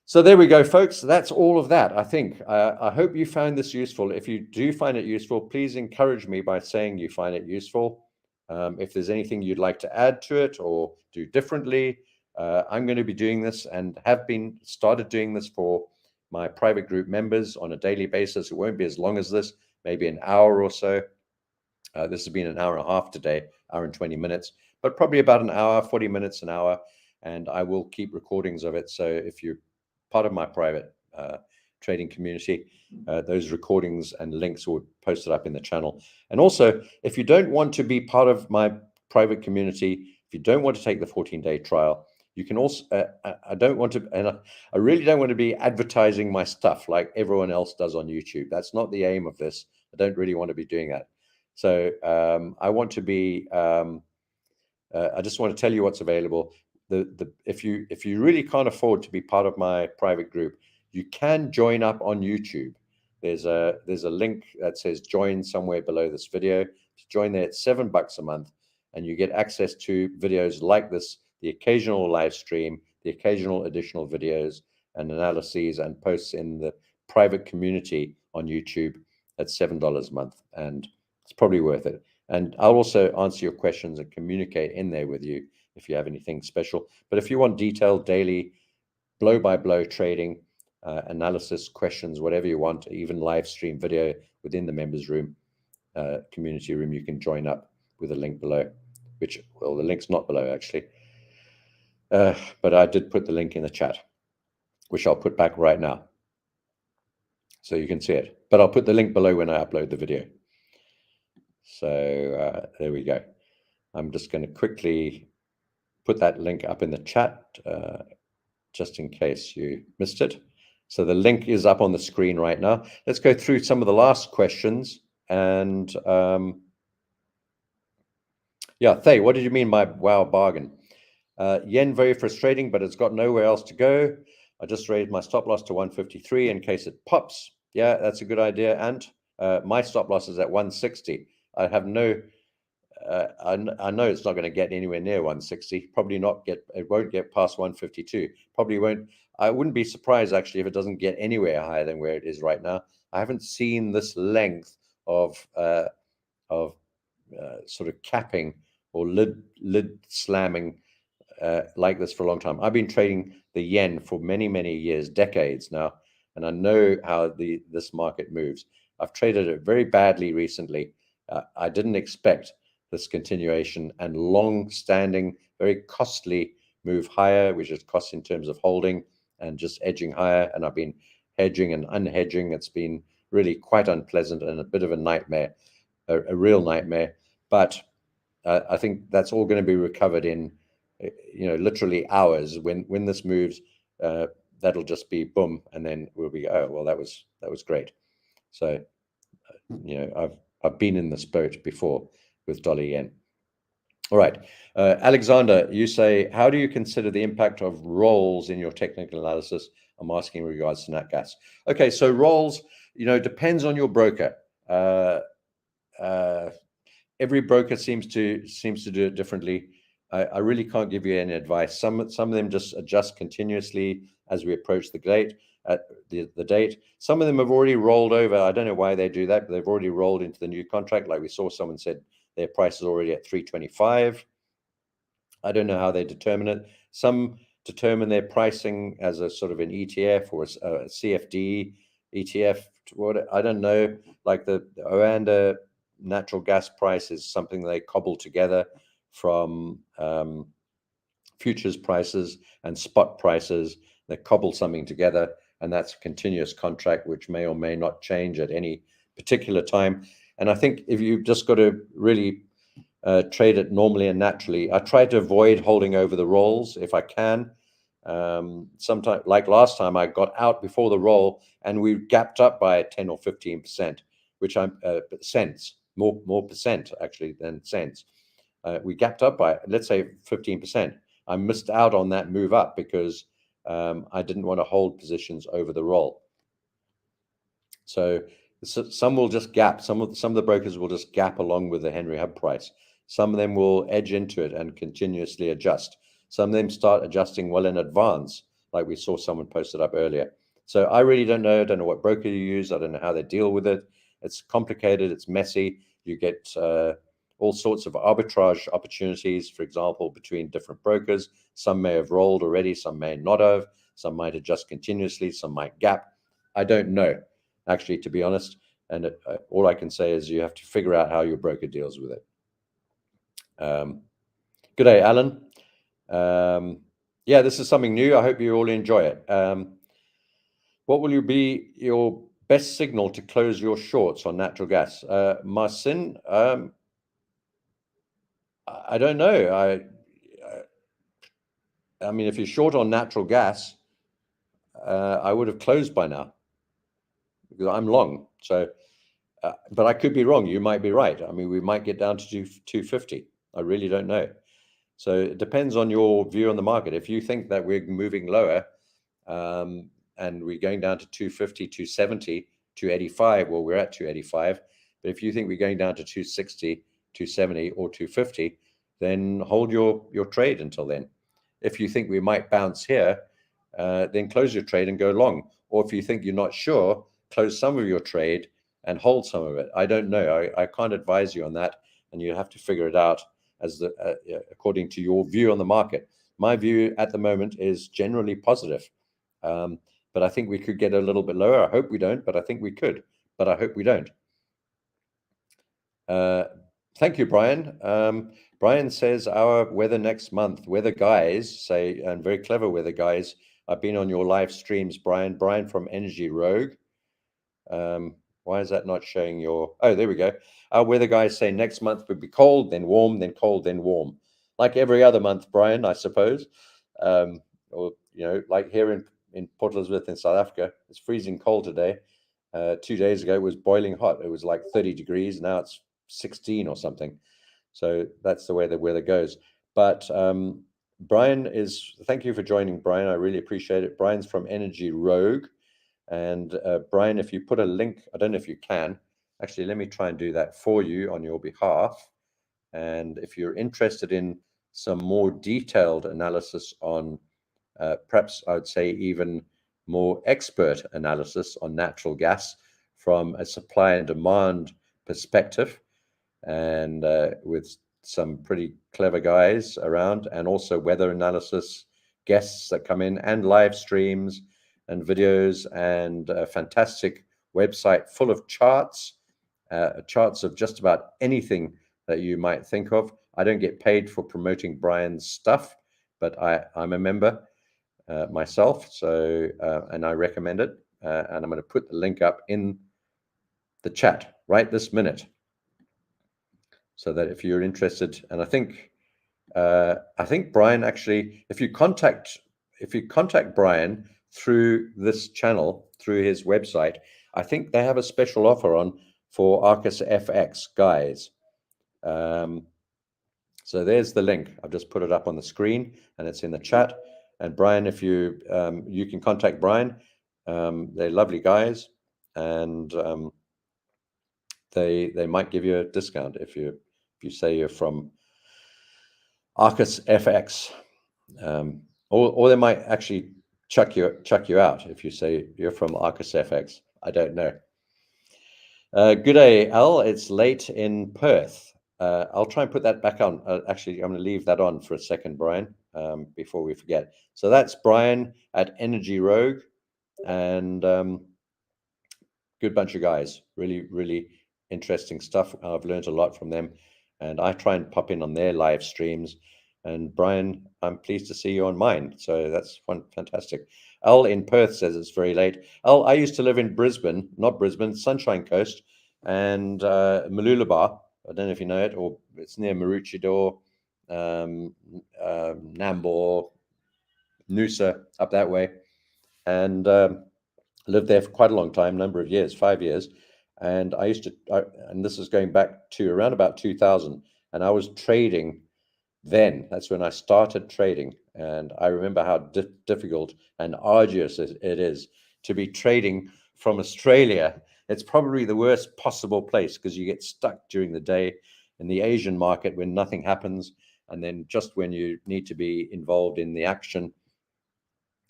Speaker 1: So there we go, folks. That's all of that, I think. I hope you found this useful. If you do find it useful, please encourage me by saying you find it useful. If there's anything you'd like to add to it or do differently, I'm going to be doing this and have started doing this for my private group members on a daily basis. It won't be as long as this, maybe an hour or so. This has been an hour and a half today, hour and 20 minutes, but probably about an hour, 40 minutes, an hour. And I will keep recordings of it. So if you're part of my private trading community. Those recordings and links will be posted up in the channel. And also, if you don't want to be part of my private community, if you don't want to take the 14-day trial, you can also, I don't want to, and I really don't want to be advertising my stuff like everyone else does on YouTube. That's not the aim of this. I don't really want to be doing that. So I want to be, I just want to tell you what's available. If you really can't afford to be part of my private group, you can join up on YouTube. There's a link that says join somewhere below this video. To join there, it's $7 a month, and you get access to videos like this, the occasional live stream, the occasional additional videos and analyses and posts in the private community on YouTube at $7 a month, and it's probably worth it. And I'll also answer your questions and communicate in there with you if you have anything special. But if you want detailed daily blow-by-blow trading, analysis, questions, whatever you want, even live stream video within the members room, community room, you can join up with a link below, which, well, the link's not below actually. But I did put the link in the chat, which I'll put back right now, so you can see it. But I'll put the link below when I upload the video. So there we go. I'm just going to quickly put that link up in the chat, just in case you missed it. So the link is up on the screen right now. Let's go through some of the last questions. And yeah, Thay, what did you mean by wow bargain? Yen very frustrating, but it's got nowhere else to go. I just raised my stop loss to 153 in case it pops. Yeah, that's a good idea. And my stop loss is at 160. I have no, I know it's not going to get anywhere near 160. Probably not get, it won't get past 152. Probably won't. I wouldn't be surprised actually if it doesn't get anywhere higher than where it is right now. I haven't seen this length of sort of capping or lid slamming like this for a long time. I've been trading the yen for many years, decades now, and I know how this market moves. I've traded it very badly recently. I didn't expect this continuation and long-standing, very costly move higher, which is cost in terms of holding and just edging higher. And I've been hedging and unhedging. It's been really quite unpleasant and a bit of a nightmare, a real nightmare. But I think that's all going to be recovered in, literally hours. When this moves, that'll just be boom, and then we'll be, oh well, that was great. So I've been in this boat before with dollar yen. All right, Alexander, you say, how do you consider the impact of rolls in your technical analysis? I'm asking in regards to NatGAS. Okay, so rolls, depends on your broker. Every broker seems to do it differently. I really can't give you any advice. Some of them just adjust continuously as we approach the date. The date. Some of them have already rolled over. I don't know why they do that, but they've already rolled into the new contract. Like we saw someone said their price is already at 325. I don't know how they determine it. Some determine their pricing as a sort of an ETF or a CFD ETF. I don't know. Like the Oanda natural gas price is something they cobble together from futures prices and spot prices. They cobble something together, and that's a continuous contract which may or may not change at any particular time. And I think if you've just got to really trade it normally and naturally, I try to avoid holding over the rolls if I can. Sometimes, like last time, I got out before the roll and we gapped up by 10 or 15%, which I'm cents, more percent actually than cents. We gapped up by, let's say, 15%. I missed out on that move up because I didn't want to hold positions over the roll. So some will just gap. Some of the brokers will just gap along with the Henry Hub price. Some of them will edge into it and continuously adjust. Some of them start adjusting well in advance, like we saw someone posted up earlier. So I really don't know. I don't know what broker you use. I don't know how they deal with it. It's complicated. It's messy. You get all sorts of arbitrage opportunities, for example, between different brokers. Some may have rolled already. Some may not have. Some might adjust continuously. Some might gap. I don't know, actually, to be honest. And all I can say is you have to figure out how your broker deals with it. Good day, Alan. Yeah, this is something new. I hope you all enjoy it. What will be your best signal to close your shorts on natural gas? Marcin, I don't know. I mean, if you're short on natural gas, I would have closed by now because I'm long. So, but I could be wrong. You might be right. I mean, we might get down to 250. I really don't know. So it depends on your view on the market. If you think that we're moving lower, and we're going down to 250, 270, 285, well, we're at 285. But if you think we're going down to 260, 270, or 250, then hold your trade until then. If you think we might bounce here, then close your trade and go long. Or if you think you're not sure, close some of your trade and hold some of it. I don't know. I can't advise you on that, and you have to figure it out as according to your view on the market. My view at the moment is generally positive. But I think we could get a little bit lower. I hope we don't, but I think we could. But I hope we don't. Thank you, Brian. Brian says our weather next month. Weather guys say, and very clever weather guys. I've been on your live streams, Brian. Brian from Energy Rogue. Why is that not showing your? Oh, there we go. Our weather guys say next month would be cold, then warm, then cold, then warm, like every other month, Brian, I suppose. Or like here in Port Elizabeth in South Africa, it's freezing cold today. 2 days ago, it was boiling hot. It was like 30 degrees. Now it's 16 or something. So that's the way the weather goes. But Brian thank you for joining, Brian. I really appreciate it. Brian's from Energy Rogue. And Brian, if you put a link, I don't know if you can. Actually, let me try and do that for you on your behalf. And if you're interested in some more detailed analysis on, perhaps I would say even more expert analysis on natural gas from a supply and demand perspective, and with some pretty clever guys around, and also weather analysis guests that come in, and live streams and videos, and a fantastic website full of charts of just about anything that you might think of. I don't get paid for promoting Brian's stuff, but I'm a member myself, so and I recommend it, and I'm going to put the link up in the chat right this minute, so that if you're interested, and I think Brian, actually, if you contact Brian through this channel, through his website, I think they have a special offer on for ArcisFX guys. So there's the link. I've just put it up on the screen, and it's in the chat. And Brian, if you can contact Brian, they're lovely guys, and they might give you a discount if you say you're from ArcisFX, or they might actually chuck you out if you say you're from ArcisFX. I don't know. Good day, Al. It's late in Perth. I'll try and put that back on. Actually, I'm going to leave that on for a second, Brian, before we forget. So that's Brian at Energy Rogue, and good bunch of guys. Really, really interesting stuff. I've learned a lot from them, and I try and pop in on their live streams. And Brian, I'm pleased to see you on mine. So that's fantastic. Al in Perth says it's very late. Al, I used to live in Brisbane, not Brisbane, Sunshine Coast, and Mooloolaba. I don't know if you know it, or it's near Maroochydore, Nambour, Noosa, up that way. And lived there for quite a long time, number of years, 5 years. And I used to, and this is going back to around about 2000, and I was trading then. That's when I started trading. And I remember how difficult and arduous it is to be trading from Australia. It's probably the worst possible place, because you get stuck during the day in the Asian market when nothing happens. And then just when you need to be involved in the action,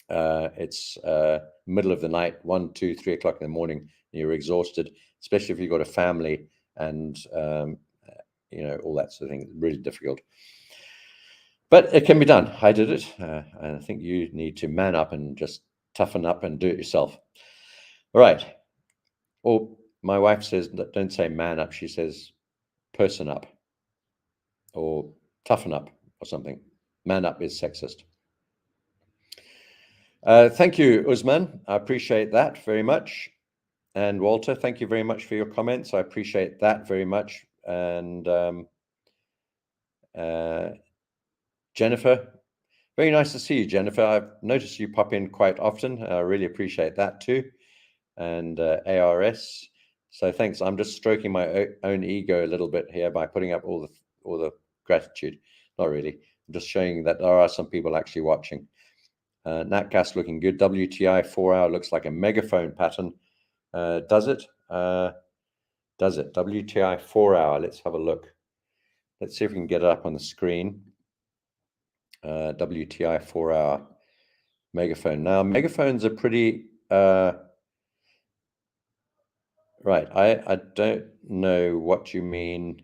Speaker 1: it's middle of the night, 1, 2, 3 o'clock in the morning, and you're exhausted, especially if you've got a family and all that sort of thing. It's really difficult. But it can be done. I did it. And I think you need to man up and just toughen up and do it yourself. All right. Or my wife says, don't say man up. She says person up, or toughen up, or something. Man up is sexist. Thank you, Usman. I appreciate that very much. And Walter, thank you very much for your comments. I appreciate that very much. And Jennifer, very nice to see you, Jennifer. I've noticed you pop in quite often. I really appreciate that too. And ARS. So thanks. I'm just stroking my own ego a little bit here by putting up all the gratitude. Not really. I'm just showing that there are some people actually watching. NatGAS looking good. WTI 4-hour looks like a megaphone pattern. Does it? Does it? WTI 4-hour. Let's have a look. Let's see if we can get it up on the screen. WTI 4-hour megaphone. Now, megaphones are pretty... right. I don't know what you mean.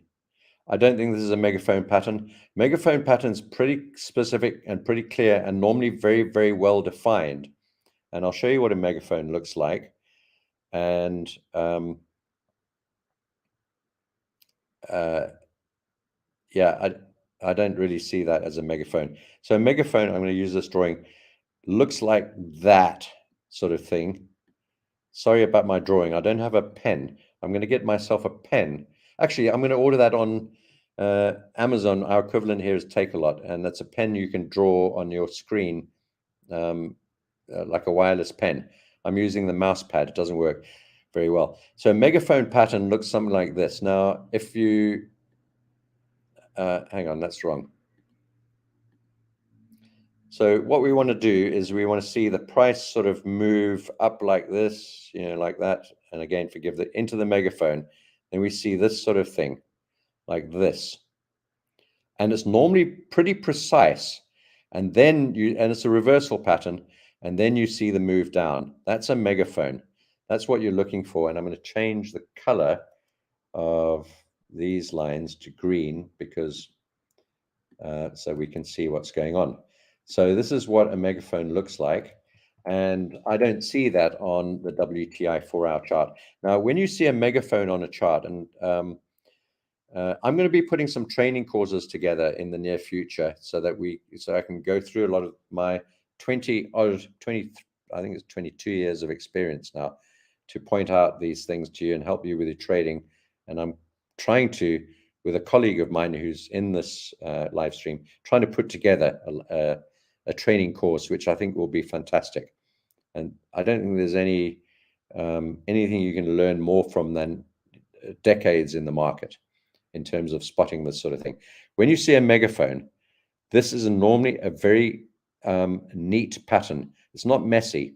Speaker 1: I don't think this is a megaphone pattern. Megaphone pattern's pretty specific and pretty clear and normally very, very well defined. And I'll show you what a megaphone looks like. And yeah, I don't really see that as a megaphone. So a megaphone, I'm going to use this drawing, looks like that sort of thing. Sorry about my drawing. I don't have a pen. I'm going to get myself a pen. Actually, I'm going to order that on Amazon. Our equivalent here is Take-A-Lot, and that's a pen you can draw on your screen, like a wireless pen. I'm using the mouse pad. It doesn't work very well. So a megaphone pattern looks something like this. Now, if you hang on, that's wrong. So what we want to do is we want to see the price sort of move up like this, like that. And again, into the megaphone. Then we see this sort of thing, like this. And it's normally pretty precise. And then it's a reversal pattern. And then you see the move down. That's a megaphone. That's what you're looking for. And I'm going to change the color of these lines to green because so we can see what's going on. So this is what a megaphone looks like. And I don't see that on the WTI 4-hour chart. Now, when you see a megaphone on a chart, and I'm going to be putting some training courses together in the near future so I can go through a lot of my 20, I think it's 22 years of experience now to point out these things to you and help you with your trading. And I'm trying to, with a colleague of mine who's in this live stream, trying to put together a training course, which I think will be fantastic. And I don't think there's anything you can learn more from than decades in the market in terms of spotting this sort of thing. When you see a megaphone, this is normally a very neat pattern. It's not messy.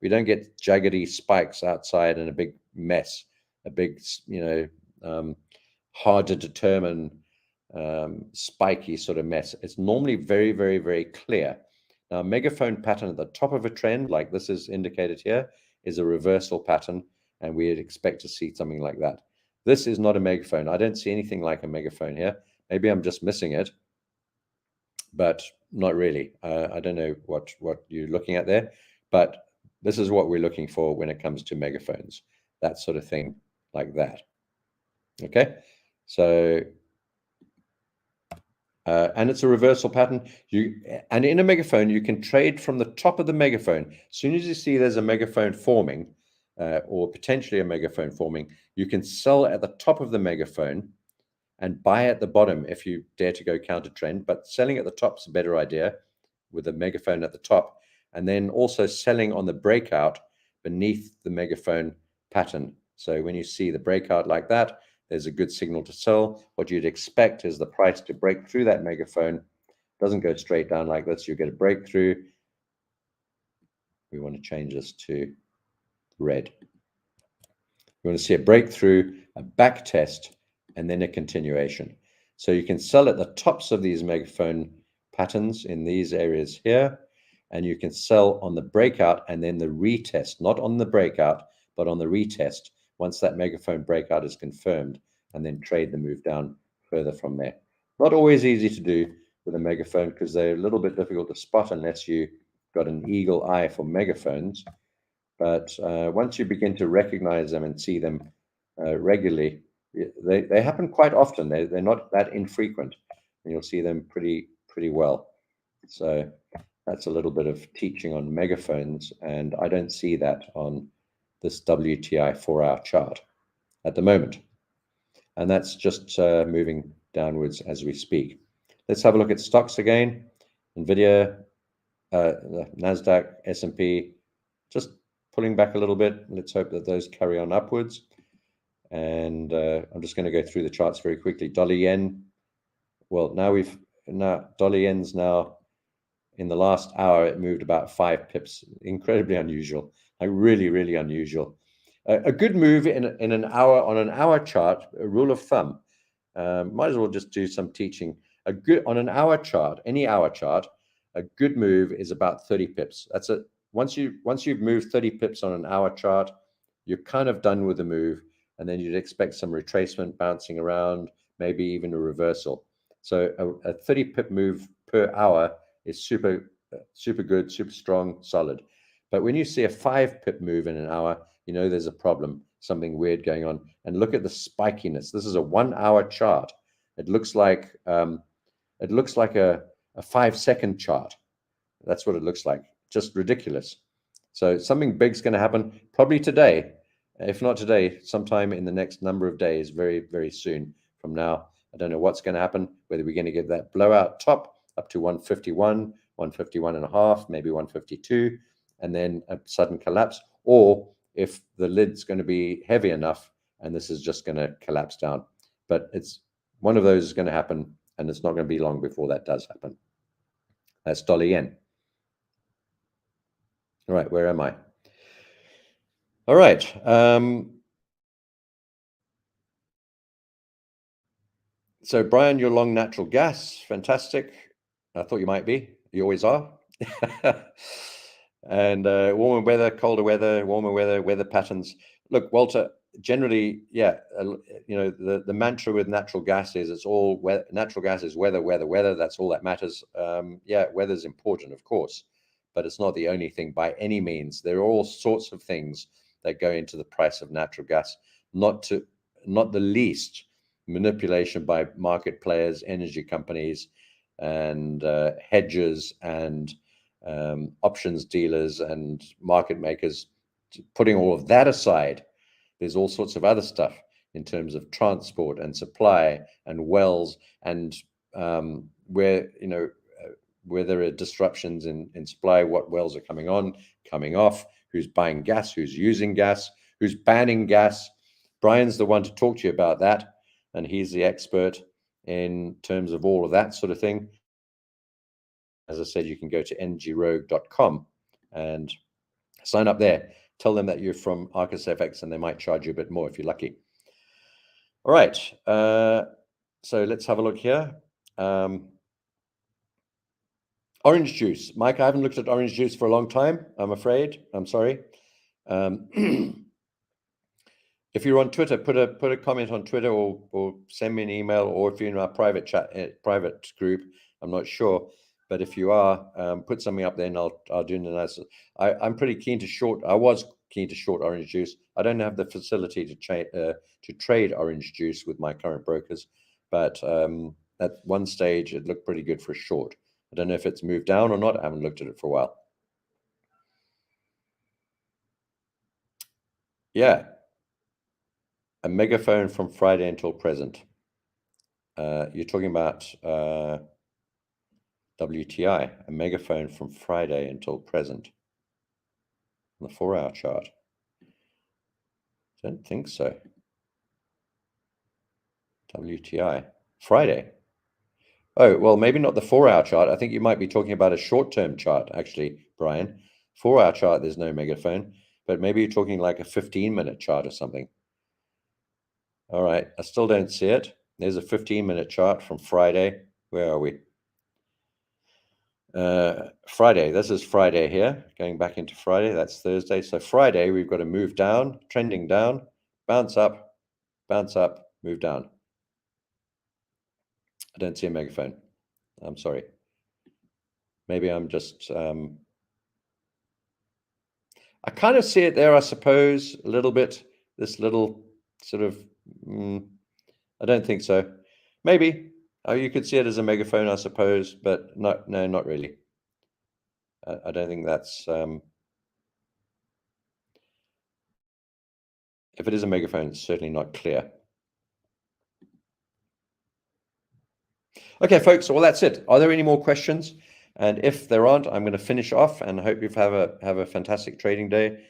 Speaker 1: We don't get jaggedy spikes outside and a big mess, a big, hard to determine spiky sort of mess. It's normally very, very, very clear. Now, a megaphone pattern at the top of a trend, like this is indicated here, is a reversal pattern, and we'd expect to see something like that. This is not a megaphone. I don't see anything like a megaphone here. Maybe I'm just missing it, but not really. I don't know what you're looking at there, but this is what we're looking for when it comes to megaphones, that sort of thing, like that. Okay, so and it's a reversal pattern. And in a megaphone, you can trade from the top of the megaphone. As soon as you see there's a megaphone forming, or potentially a megaphone forming, you can sell at the top of the megaphone and buy at the bottom if you dare to go counter trend. But selling at the top is a better idea with a megaphone at the top, and then also selling on the breakout beneath the megaphone pattern. So when you see the breakout like that, there's a good signal to sell. What you'd expect is the price to break through that megaphone. Doesn't go straight down like this. You get a breakthrough. We want to change this to red. You want to see a breakthrough, a back test, and then a continuation. So you can sell at the tops of these megaphone patterns in these areas here, and you can sell on the breakout and then the retest, not on the breakout, but on the retest once that megaphone breakout is confirmed, and then trade the move down further from there. Not always easy to do with a megaphone because they're a little bit difficult to spot unless you got an eagle eye for megaphones. But once you begin to recognize them and see them regularly, they happen quite often. They're not that infrequent, and you'll see them pretty well. So That's a little bit of teaching on megaphones, and I don't see that on this WTI 4-hour chart at the moment. And that's just moving downwards as we speak. Let's have a look at stocks again. NVIDIA, NASDAQ, S&P, just pulling back a little bit. Let's hope that those carry on upwards. And I'm just going to go through the charts very quickly. Dollar yen. Well, dollar yen's now, in the last hour, it moved about 5 pips. Incredibly unusual. Like really, really unusual. A good move in an hour, on an hour chart, a rule of thumb. Might as well just do some teaching. On an hour chart, any hour chart, a good move is about 30 pips. That's it. Once you've moved 30 pips on an hour chart, you're kind of done with the move, and then you'd expect some retracement, bouncing around, maybe even a reversal. So a 30 pip move per hour is super good, super strong, solid. But when you see a 5 pip move in an hour, you know there's a problem, something weird going on. And look at the spikiness. This is a 1 hour chart. It looks like a 5-second chart. That's what it looks like. Just ridiculous. So something big's going to happen probably today. If not today, sometime in the next number of days, very, very soon from now. I don't know what's going to happen, whether we're going to get that blowout top up to 151, 151 and a half, maybe 152, and then a sudden collapse, or if the lid's going to be heavy enough and this is just going to collapse down. But it's one of those is going to happen, and it's not going to be long before that does happen. That's dollar yen. All right, where am I? All right. So, Brian, you're long natural gas. Fantastic. I thought you might be. You always are. And warmer weather, colder weather, warmer weather patterns. Look, Walter, generally, yeah, the mantra with natural gas is it's all natural gas is weather. That's all that matters. Yeah, weather's important, of course, but it's not the only thing by any means. There are all sorts of things that go into the price of natural gas, not the least manipulation by market players, energy companies, and hedgers and options dealers and market makers. Putting all of that aside, there's all sorts of other stuff in terms of transport and supply and wells, and where there are disruptions in supply, what wells are coming on, coming off, who's buying gas, who's using gas, who's banning gas. Brian's the one to talk to you about that, and he's the expert in terms of all of that sort of thing. As I said, you can go to ngrogue.com and sign up there. Tell them that you're from ArcisFX, and they might charge you a bit more if you're lucky. All right. So let's have a look here. Orange juice. Mike, I haven't looked at orange juice for a long time, I'm afraid. I'm sorry. If you're on Twitter, put a comment on Twitter, or send me an email, or if you're in our private chat, private group, I'm not sure. But if you are, put something up there, and I'll do an analysis. I'm pretty keen to short. I was keen to short orange juice. I don't have the facility to trade orange juice with my current brokers, but at one stage it looked pretty good for a short. I don't know if it's moved down or not. I haven't looked at it for a while. Yeah, a megaphone from Friday until present. You're talking about WTI, a megaphone from Friday until present on the 4-hour chart. Don't think so. WTI, Friday. Oh, well, maybe not the 4-hour chart. I think you might be talking about a short-term chart, actually, Brian. 4-hour chart, there's no megaphone, but maybe you're talking like a 15-minute chart or something. All right, I still don't see it. There's a 15-minute chart from Friday. Where are we? Friday. This is Friday here. Going back into Friday. That's Thursday. So Friday, we've got to move down, trending down, bounce up, move down. I don't see a megaphone. I'm sorry. Maybe I'm just... I kind of see it there, I suppose, a little bit. This little sort of... I don't think so. Maybe. Oh, you could see it as a megaphone, I suppose, but no, not really. I don't think that's, if it is a megaphone, it's certainly not clear. Okay, folks, well, that's it. Are there any more questions? And if there aren't, I'm going to finish off and hope you have a fantastic trading day.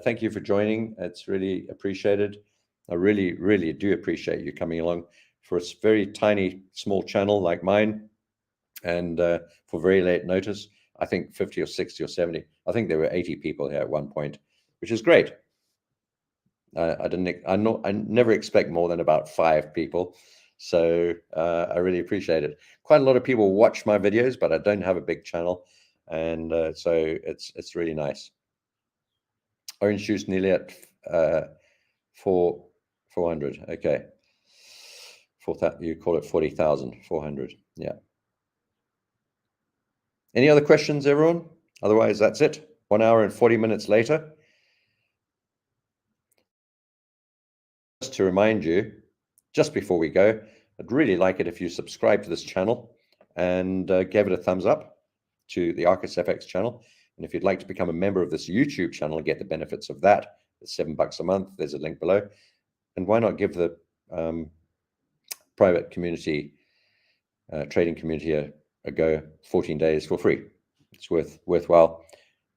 Speaker 1: Thank you for joining. It's really appreciated. I really, really do appreciate you coming along for a very tiny, small channel like mine, and for very late notice. I think 50 or 60 or 70. I think there were 80 people here at one point, which is great. I never expect more than about 5 people. So I really appreciate it. Quite a lot of people watch my videos, but I don't have a big channel. And so it's really nice. Orange juice nearly at 400. Okay. You call it 40,400. Yeah. Any other questions, everyone? Otherwise, that's it. 1 hour and 40 minutes later. Just to remind you, just before we go, I'd really like it if you subscribe to this channel and gave it a thumbs up to the ArcisFX channel. And if you'd like to become a member of this YouTube channel and get the benefits of that, it's $7 a month. There's a link below. And why not give the private community, trading community a go, 14 days for free. It's worthwhile,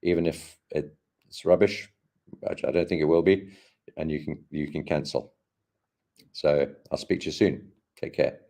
Speaker 1: even if it's rubbish, which I don't think it will be, and you can cancel. So I'll speak to you soon. Take care.